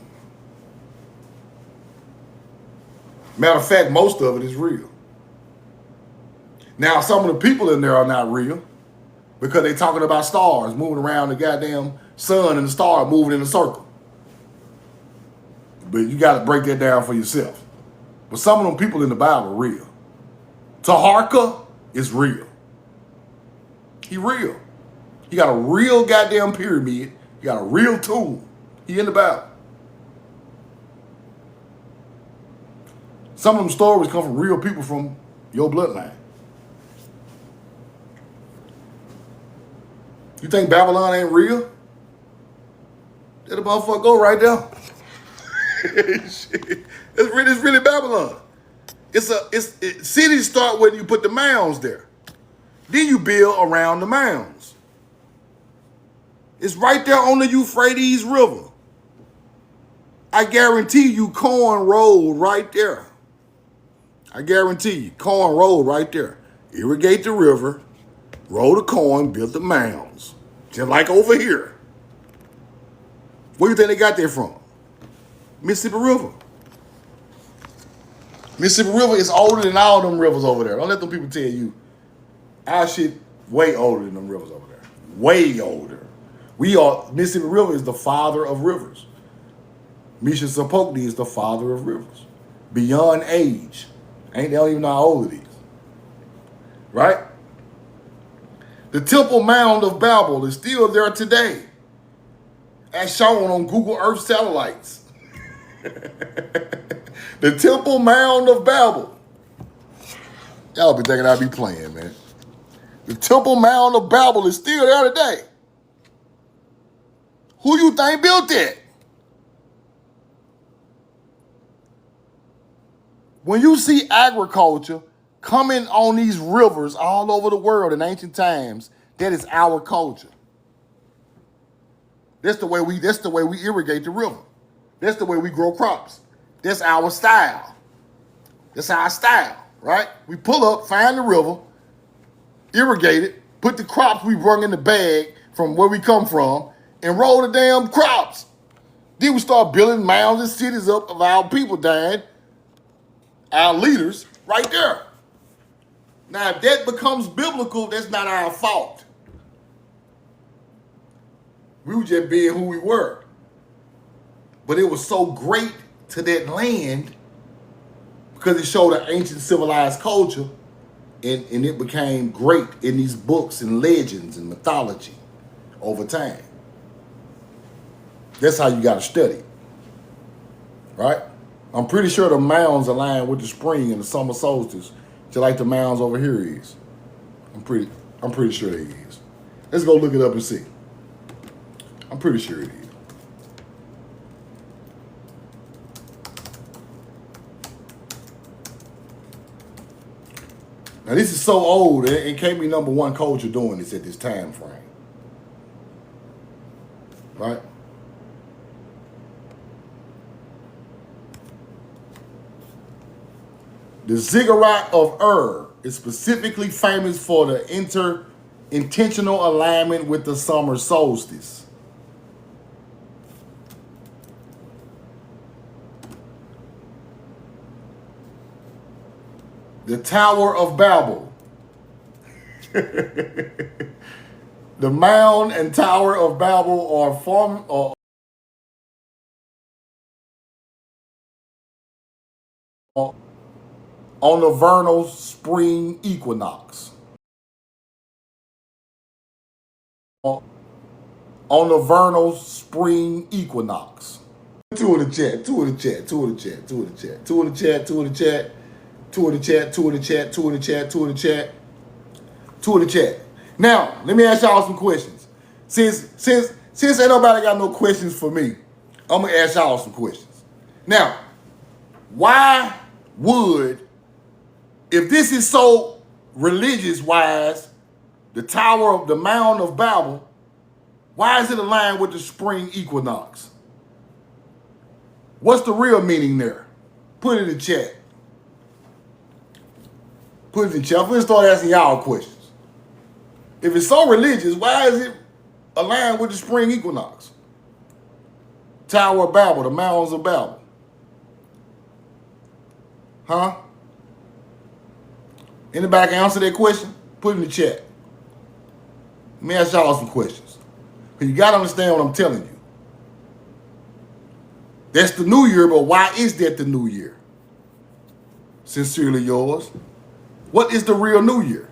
Matter of fact, most of it is real. Now, some of the people in there are not real because they're talking about stars moving around the goddamn sun and the star moving in a circle. But you got to break that down for yourself. But some of them people in the Bible are real. Taharka is real. He real. He got a real goddamn pyramid. He got a real tomb. He in the Bible. Some of them stories come from real people from your bloodline. You think Babylon ain't real? That motherfucker go right there. It's really Babylon. Cities start when you put the mounds there. Then you build around the mounds. It's right there on the Euphrates River. I guarantee you corn rolled right there. I guarantee you, corn rolled right there. Irrigate the river, roll the corn, build the mounds. Just like over here. Where do you think they got that from? Mississippi River. Mississippi River is older than all them rivers over there. Don't let them people tell you our shit way older than them rivers over there. Way older. Mississippi River is the father of rivers. Misha Sapokni is the father of rivers. Beyond age. They don't even know how old it is. Right? The Temple Mound of Babel is still there today, as shown on Google Earth satellites. The Temple Mound of Babel. Y'all be thinking I'd be playing, man. The Temple Mound of Babel is still there today. Who you think built that? When you see agriculture coming on these rivers all over the world in ancient times, that is our culture. That's the way we irrigate the river. That's the way we grow crops. That's our style. That's our style, right? We pull up, find the river, irrigate it, put the crops we brung in the bag from where we come from, and roll the damn crops. Then we start building mounds and cities up of our people dying, our leaders, right there. Now, if that becomes biblical, that's not our fault. We were just being who we were. But it was so great to that land because it showed an ancient civilized culture, and it became great in these books and legends and mythology over time. That's how you got to study, right? I'm pretty sure the mounds align with the spring and the summer solstice, just like the mounds over here is. I'm pretty sure they is. Let's go look it up and see. I'm pretty sure it is. Now this is so old, it can't be number one culture doing this at this time frame. Right? The ziggurat of Ur is specifically famous for the intentional alignment with the summer solstice. The Tower of Babel. The Mound and Tower of Babel are on the vernal spring equinox. On the vernal spring equinox. Two in the chat, two in the chat, two in the chat, two in the chat, two in the chat, two in the chat, two in the chat, two in the chat, two in the chat, two in the chat, two in the chat. Now, let me ask y'all some questions. Since ain't nobody got no questions for me, I'm gonna ask y'all some questions. Now, why would, if this is so religious wise, the Mound of Babel, why is it aligned with the spring equinox? What's the real meaning there? Put it in the chat. Put it in the chat. I'm going to start asking y'all questions. If it's so religious, why is it aligned with the spring equinox? Tower of Babel, the Mounds of Babel. Huh? Anybody can answer that question? Put it in the chat. Let me ask y'all some questions. Because you got to understand what I'm telling you. That's the new year, but why is that the new year? Sincerely yours. What is the real new year?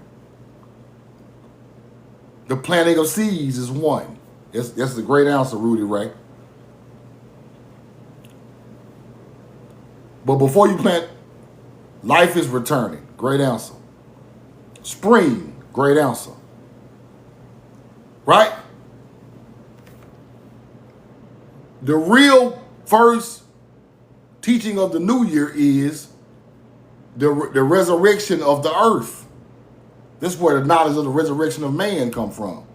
The planting of seeds is one. That's a great answer, Rudy Ray. But before you plant, life is returning. Great answer. Spring, great answer. Right? The real first teaching of the new year is the resurrection of the earth. This is where the knowledge of the resurrection of man come from.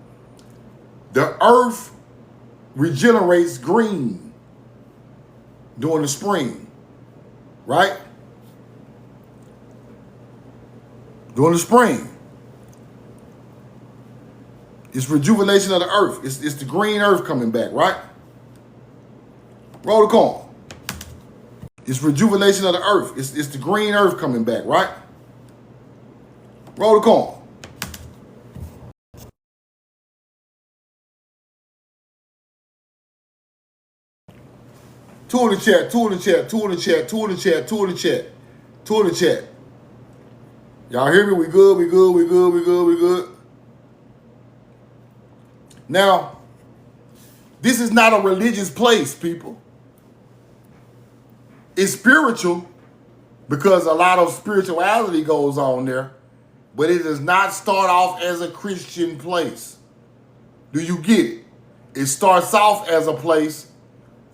The earth regenerates green during the spring, right? During the spring. It's rejuvenation of the earth. It's the green earth coming back, right? Roll the corn. It's rejuvenation of the earth. It's the green earth coming back, right? Roll the corn. Two in the chat, two in the chat, two in the chat, two in the chat, two in the chat, two in the chat. Y'all hear me? We good, we good, we good, we good, we good. Now, this is not a religious place, people. It's spiritual because a lot of spirituality goes on there, but it does not start off as a Christian place. Do you get it? it starts off as a place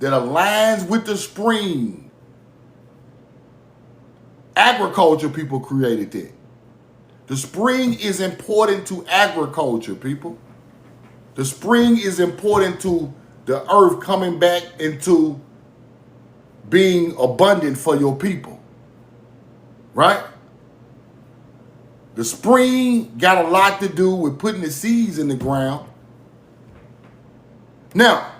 that aligns with the spring. Agriculture people created that. The spring is important to agriculture, people. The spring is important to the earth coming back into being abundant for your people. Right? The spring got a lot to do with putting the seeds in the ground. Now,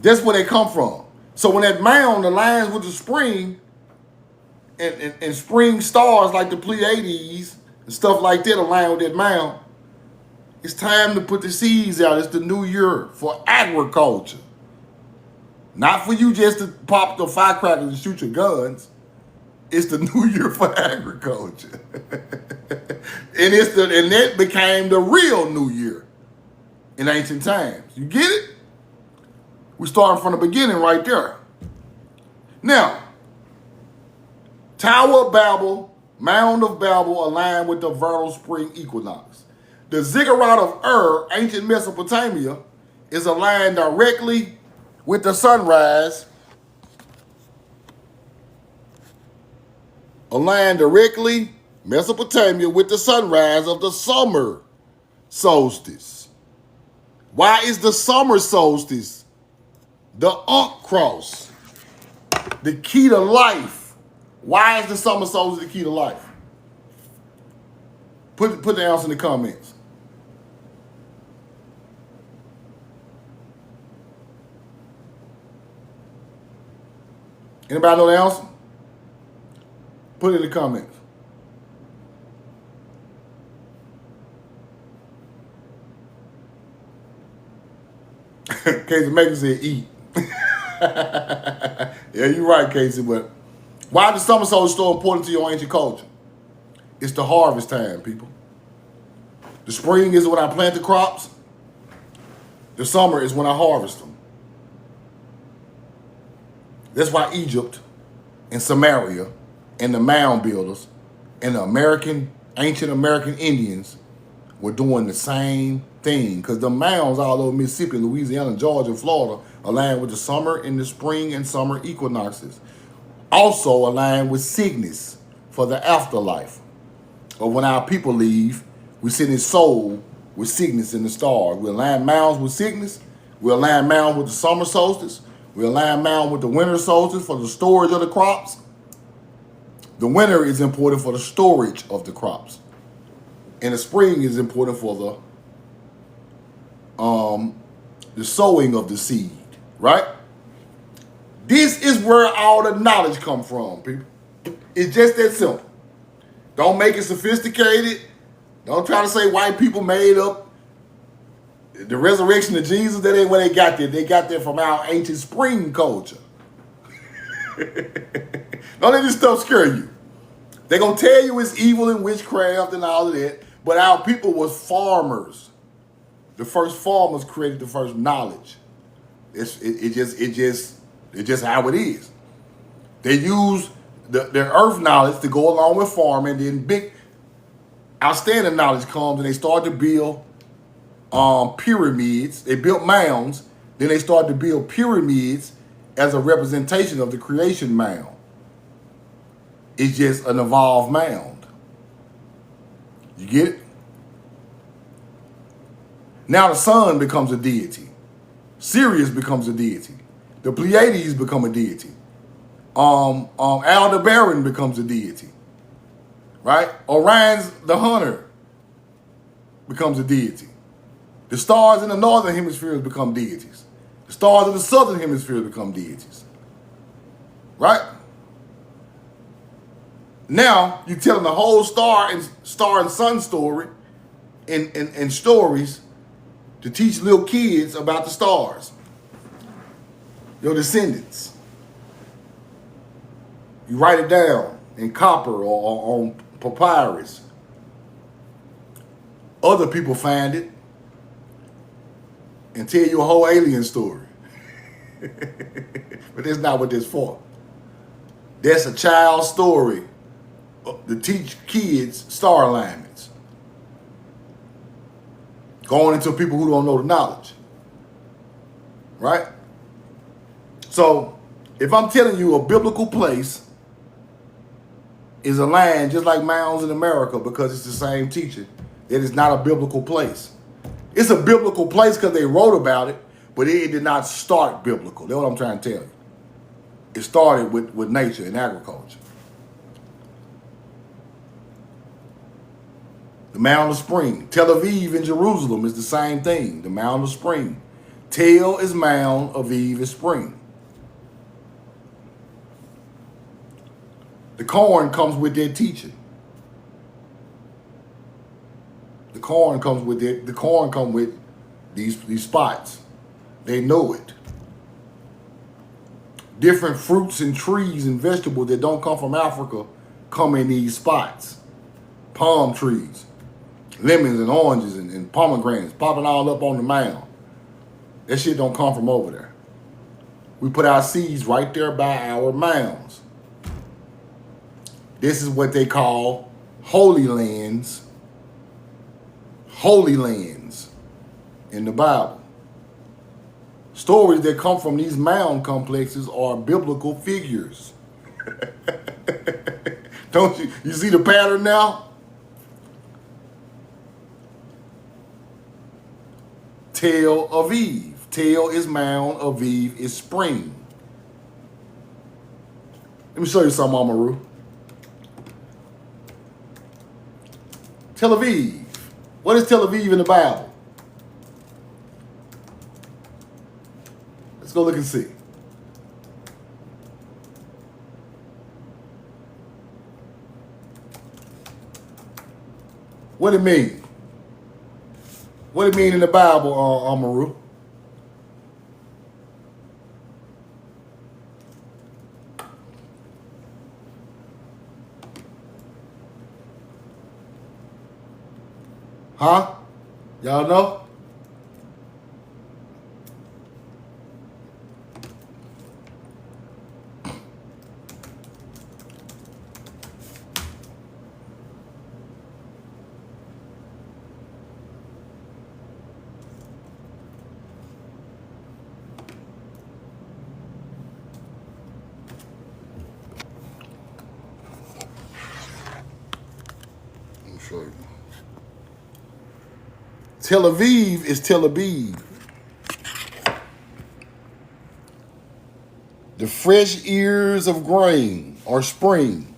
that's where they come from. So when that mound aligns with the spring, and spring stars like the Pleiades and stuff like that align with that mound, it's time to put the seeds out. It's the new year for agriculture. Not for you just to pop the firecrackers and shoot your guns. It's the new year for agriculture. and that became the real new year in ancient times. You get it? We're starting from the beginning right there. Now, Tower of Babel, Mound of Babel align with the vernal spring equinox. The ziggurat of Ur, ancient Mesopotamia, is aligned directly with the sunrise. Aligned directly, Mesopotamia, with the sunrise of the summer solstice. Why is the summer solstice the Ankh cross, the key to life? Why is the summer solstice the key to life? Put the answer in the comments. Anybody know the answer? Put it in the comments. Casey Maker said eat. Yeah, you're right, Casey, but why is the summer solstice so important to your ancient culture? It's the harvest time, people. The spring is when I plant the crops. The summer is when I harvest them. That's why Egypt and Samaria and the mound builders and the ancient American Indians were doing the same thing, because the mounds all over Mississippi, Louisiana, Georgia, and Florida align with the summer and the spring and summer equinoxes. Also align with Cygnus for the afterlife. Or when our people leave, we send his soul with Cygnus in the stars. We align mounds with Cygnus. We align mounds with the summer solstice. We align mound with the winter solstice for the storage of the crops. The winter is important for the storage of the crops. And the spring is important for the sowing of the seed, right? This is where all the knowledge come from, people. It's just that simple. Don't make it sophisticated. Don't try to say white people made up the resurrection of Jesus. That ain't where they got there. They got there from our ancient spring culture. Don't let this stuff scare you. They're going to tell you it's evil and witchcraft and all of that. But our people was farmers. The first farmers created the first knowledge. It's just how it is. They use their earth knowledge to go along with farming. Then big outstanding knowledge comes and they start to build pyramids. They built mounds. Then they started to build pyramids as a representation of the creation mound. It's just an evolved mound. You get it? Now the sun becomes a deity. Sirius becomes a deity. The Pleiades become a deity. Aldebaran becomes a deity. Right? Orion's the hunter becomes a deity. The stars in the northern hemisphere become deities. The stars in the southern hemisphere become deities. Right? Now you're telling the whole star and sun story and stories to teach little kids about the stars. Your descendants. You write it down in copper or on papyrus. Other people find it and tell you a whole alien story. But that's not what that's for. That's a child's story to teach kids star alignments. going into people who don't know the knowledge. Right? So, if I'm telling you a biblical place is a land just like Mounds in America because it's the same teaching, it is not a biblical place. It's a biblical place because they wrote about it, but it did not start biblical. That's what I'm trying to tell you. It started with nature and agriculture. The Mound of Spring. Tel Aviv in Jerusalem is the same thing. The Mound of Spring. Tel is mound, Aviv is spring. The corn comes with their teaching. The corn comes with these spots. They know it. Different fruits and trees and vegetables that don't come from Africa come in these spots. Palm trees, lemons and oranges and pomegranates popping all up on the mound. That shit don't come from over there. We put our seeds right there by our mounds. This is what they call holy lands. Holy lands in the Bible. Stories that come from these mound complexes are biblical figures. Don't you? You see the pattern now? Tel Aviv. Tel is mound, Aviv is spring. Let me show you something, Amaru. Tel Aviv. What is Tel Aviv in the Bible? Let's go look and see. What it mean? What it mean in the Bible, Amaru? Huh? Y'all know? Let me show you. Tel Aviv is Tel Aviv. The fresh ears of grain or spring.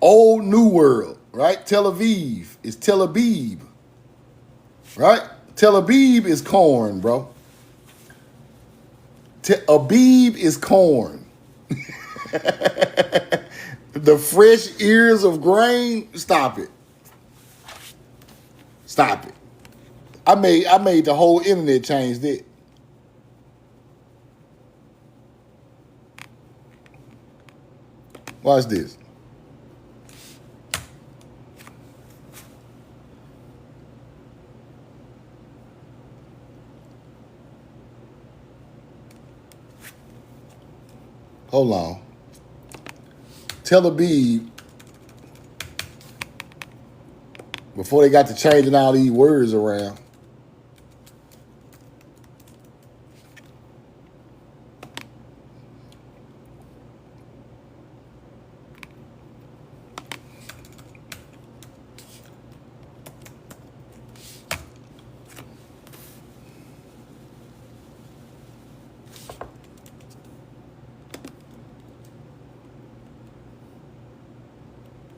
Old New World, right? Tel Aviv is Tel Aviv, right? Tel Aviv is corn, bro. Abib is corn. The fresh ears of grain, stop it. Stop it. I made the whole internet change that. Watch this. Hold on. Tel Aviv, before they got to changing all these words around.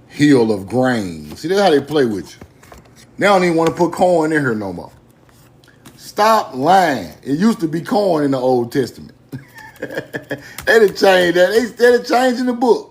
Hill of grain. See, that's how they play with you. They don't even want to put corn in here no more. Stop lying. It used to be corn in the Old Testament. They done changed that. They done changing the book.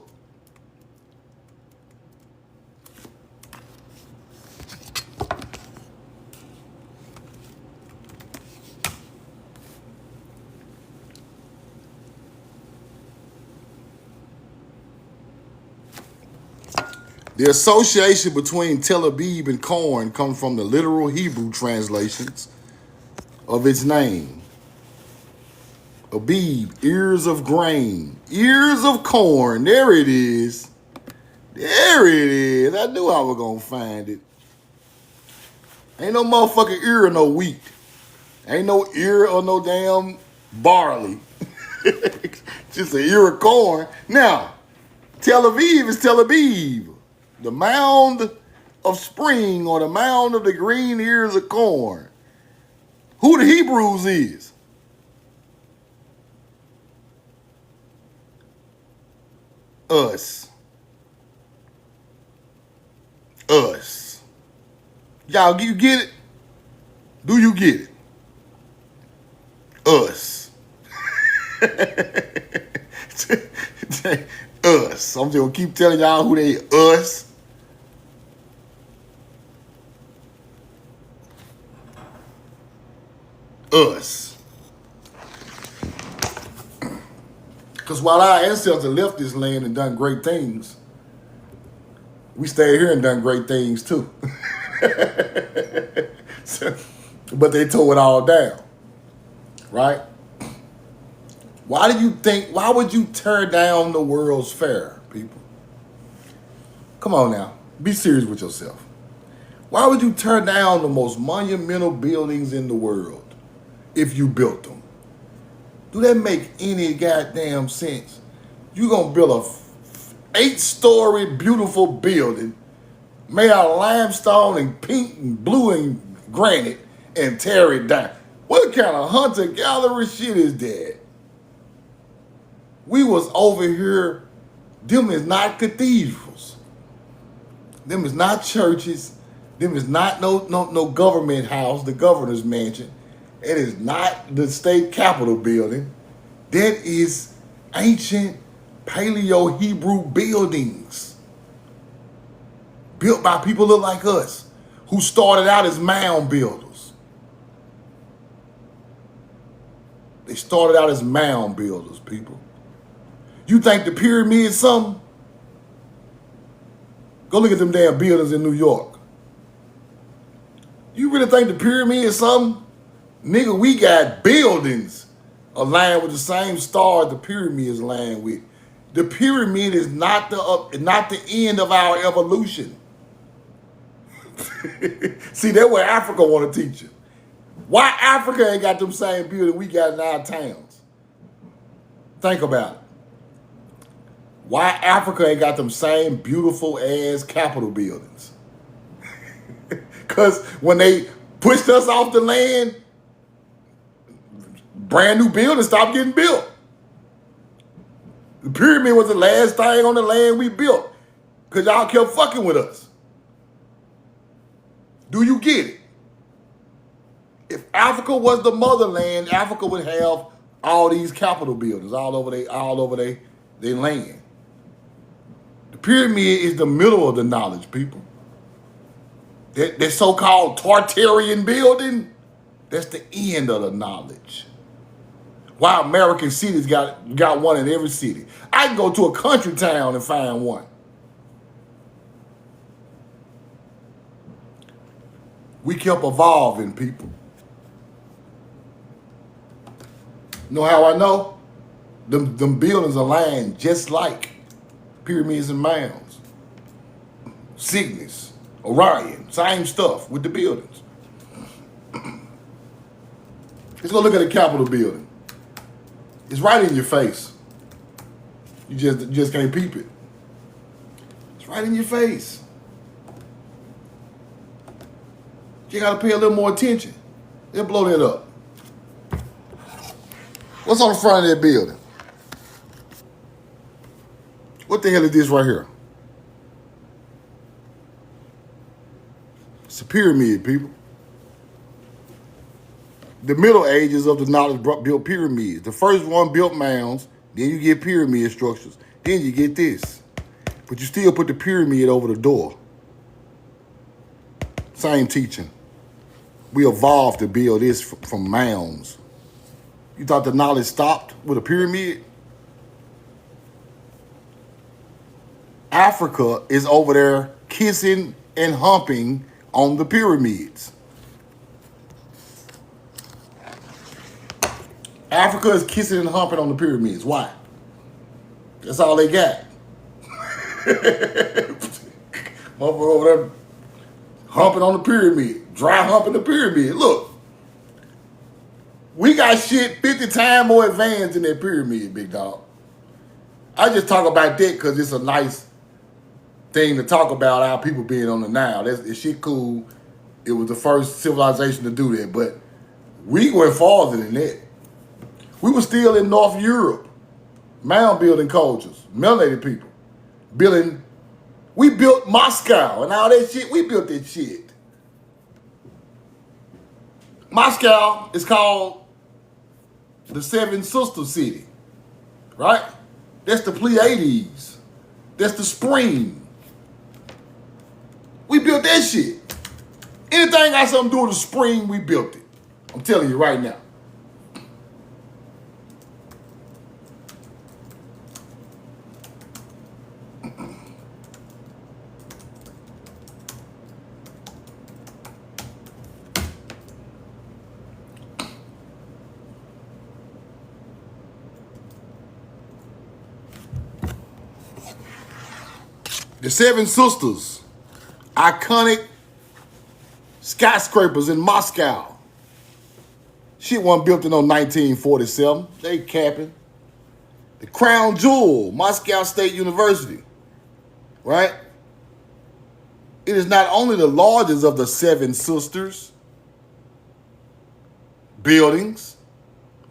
The association between Tel Aviv and corn comes from the literal Hebrew translations of its name. Abib, ears of grain, ears of corn. There it is. There it is. I knew I was going to find it. Ain't no motherfucking ear or no wheat. Ain't no ear or no damn barley. Just an ear of corn. Now, Tel Aviv is Tel Aviv. The mound of spring or the mound of the green ears of corn. Who the Hebrews is? Us. Us. Y'all, you get it? Do you get it? Us. Us. I'm just gonna keep telling y'all who they us. Us. Because while our ancestors left this land and done great things, we stayed here and done great things too. But they tore it all down. Right? Why would you tear down the World's Fair, people? Come on now. Be serious with yourself. Why would you tear down the most monumental buildings in the world if you built them? Do that make any goddamn sense? You gonna build a 8-story beautiful building made out of limestone and pink and blue and granite and tear it down? What kind of hunter-gatherer shit is that? We was over here, them is not cathedrals. Them is not churches. Them is not no government house, the governor's mansion. It is not the state capitol building. That is ancient Paleo-Hebrew buildings built by people look like us who started out as mound builders. They started out as mound builders, people. You think the pyramid is something? Go look at them damn buildings in New York. You really think the pyramid is something? Nigga, we got buildings aligned with the same stars the pyramid is aligned with. The pyramid is not the end of our evolution. See, that's what Africa want to teach you. Why Africa ain't got them same buildings we got in our towns? Think about it. Why Africa ain't got them same beautiful ass Capitol buildings? Because when they pushed us off the land, brand new buildings stopped getting built. The pyramid was the last thing on the land we built because y'all kept fucking with us. Do you get it? If Africa was the motherland, Africa would have all these Capitol buildings all over their land. The pyramid is the middle of the knowledge, people. That so-called Tartarian building, that's the end of the knowledge. Why American cities got one in every city. I can go to a country town and find one. We kept evolving, people. Know how I know? Them buildings are lined just like pyramids and mounds. Cygnus, Orion, same stuff with the buildings. Let's go look at the Capitol building. It's right in your face. You just can't peep it. It's right in your face. You gotta pay a little more attention. They'll blow that up. What's on the front of that building? What the hell is this right here? It's a pyramid, people. The Middle Ages of the knowledge built pyramids. The first one built mounds, then you get pyramid structures, then you get this. But you still put the pyramid over the door. Same teaching. We evolved to build this from mounds. You thought the knowledge stopped with a pyramid? Africa is over there kissing and humping on the pyramids. Africa is kissing and humping on the pyramids. Why? That's all they got. Motherfucker over there humping on the pyramid, dry humping the pyramid. Look, we got shit 50 times more advanced than that pyramid, big dog. I just talk about that because it's a nice thing to talk about our people being on the Nile. It's shit cool. It was the first civilization to do that, but we went farther than that. We were still in North Europe, mound building cultures, melanated people, building. We built Moscow and all that shit. We built that shit. Moscow is called the Seven Sisters City, right? That's the Pleiades. That's the spring. We built that shit. Anything got something to do with the spring, we built it. I'm telling you right now. The Seven Sisters, iconic skyscrapers in Moscow. Shit wasn't built in no 1947. They capping. The crown jewel, Moscow State University, right? It is not only the largest of the Seven Sisters buildings,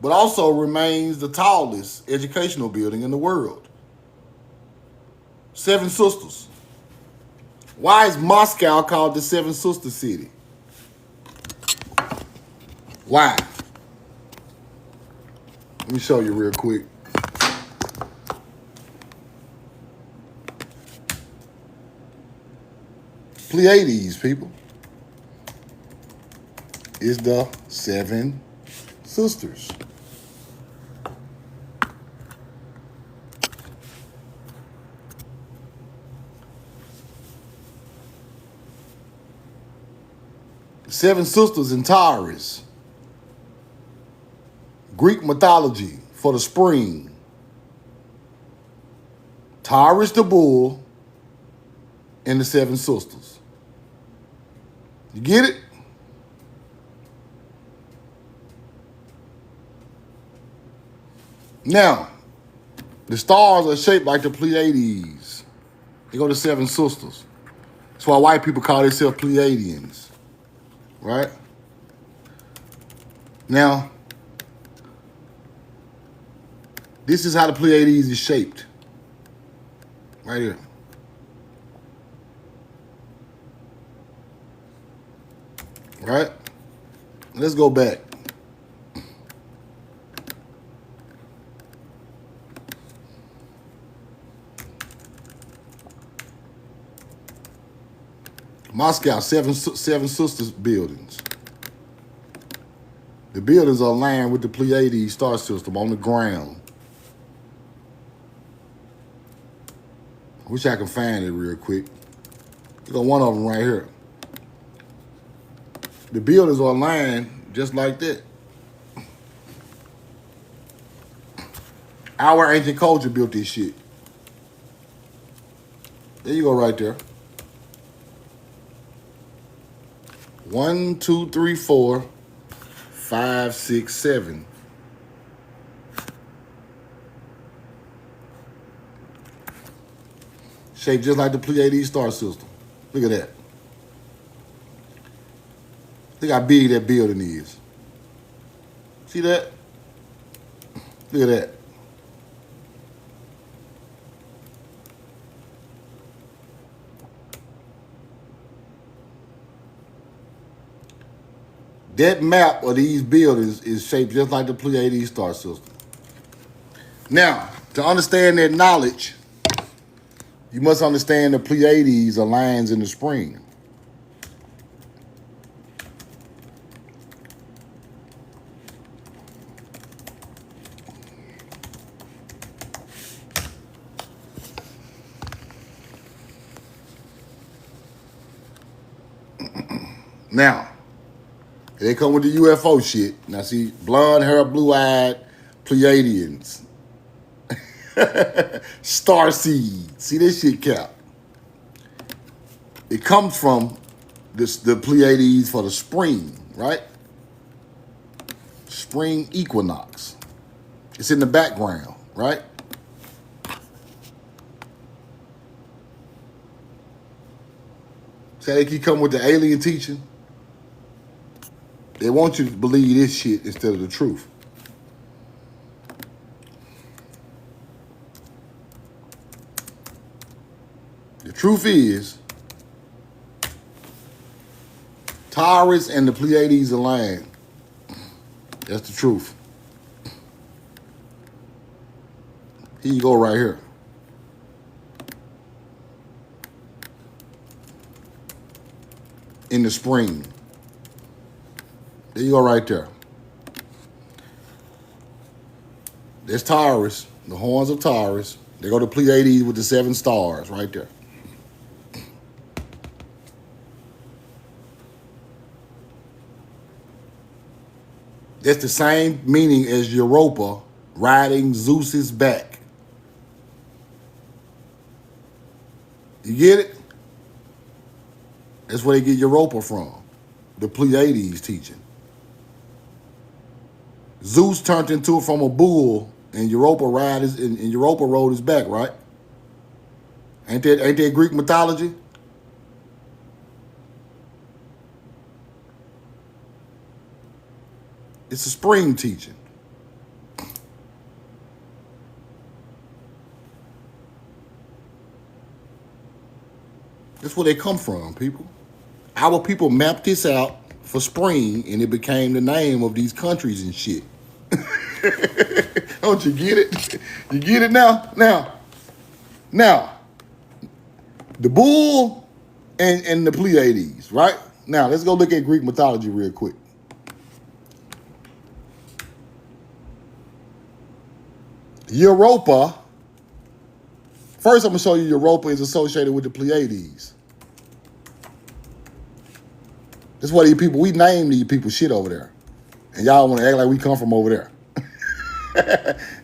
but also remains the tallest educational building in the world. Seven Sisters. Why is Moscow called the Seven Sisters City? Why? Let me show you real quick. Pleiades, people, is the Seven Sisters. Seven Sisters in Taurus. Greek mythology for the spring. Taurus the bull and the Seven Sisters. You get it? Now, the stars are shaped like the Pleiades. They go to Seven Sisters. That's why white people call themselves Pleiadians. Right? Now, this is how the Pleiades is shaped. Right here. Right? Let's go back. Moscow, Seven Sisters buildings. The buildings are aligned with the Pleiades star system on the ground. I wish I could find it real quick. You got one of them right here. The buildings are aligned just like that. Our ancient culture built this shit. There you go right there. 1, 2, 3, 4, 5, 6, 7. Shaped just like the Pleiades star system. Look at that. Look how big that building is. See that? Look at that. That map of these buildings is shaped just like the Pleiades star system. Now, to understand that knowledge, you must understand the Pleiades aligns in the spring. Now, they come with the UFO shit. Now see, blonde hair, blue-eyed Pleiadians. Star seed. See this shit, Cap? It comes from the Pleiades for the spring, right? Spring equinox. It's in the background, right? So they keep coming with the alien teaching. They want you to believe this shit instead of the truth. The truth is, Taurus and the Pleiades align. That's the truth. Here you go right here. In the spring. There you go right there. There's Taurus, the horns of Taurus. They go to Pleiades with the 7 stars right there. That's the same meaning as Europa riding Zeus's back. You get it? That's where they get Europa from. The Pleiades teaching. Zeus turned into it from a bull, and Europa rode his back, right? Ain't that Greek mythology? It's a spring teaching. That's where they come from, people. Our people mapped this out for spring, and it became the name of these countries and shit. Don't you get it? You get it now? Now, the bull and the Pleiades, right? Now, let's go look at Greek mythology real quick. Europa. First, I'm going to show you Europa is associated with the Pleiades. That's why these people, we name these people shit over there. And y'all want to act like we come from over there.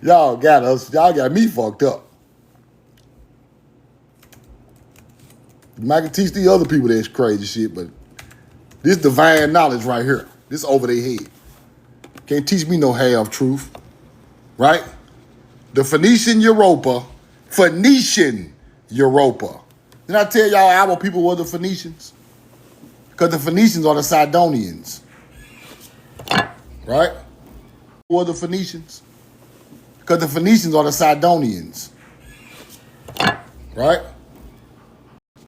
Y'all got me fucked up. I can teach these other people this crazy shit, but this divine knowledge right here, this over their head. Can't teach me no half truth, right? The Phoenician Europa. Didn't I tell y'all our people were the Phoenicians? Because the Phoenicians are the Sidonians. Right? Who are the Phoenicians? Because the Phoenicians are the Sidonians. Right?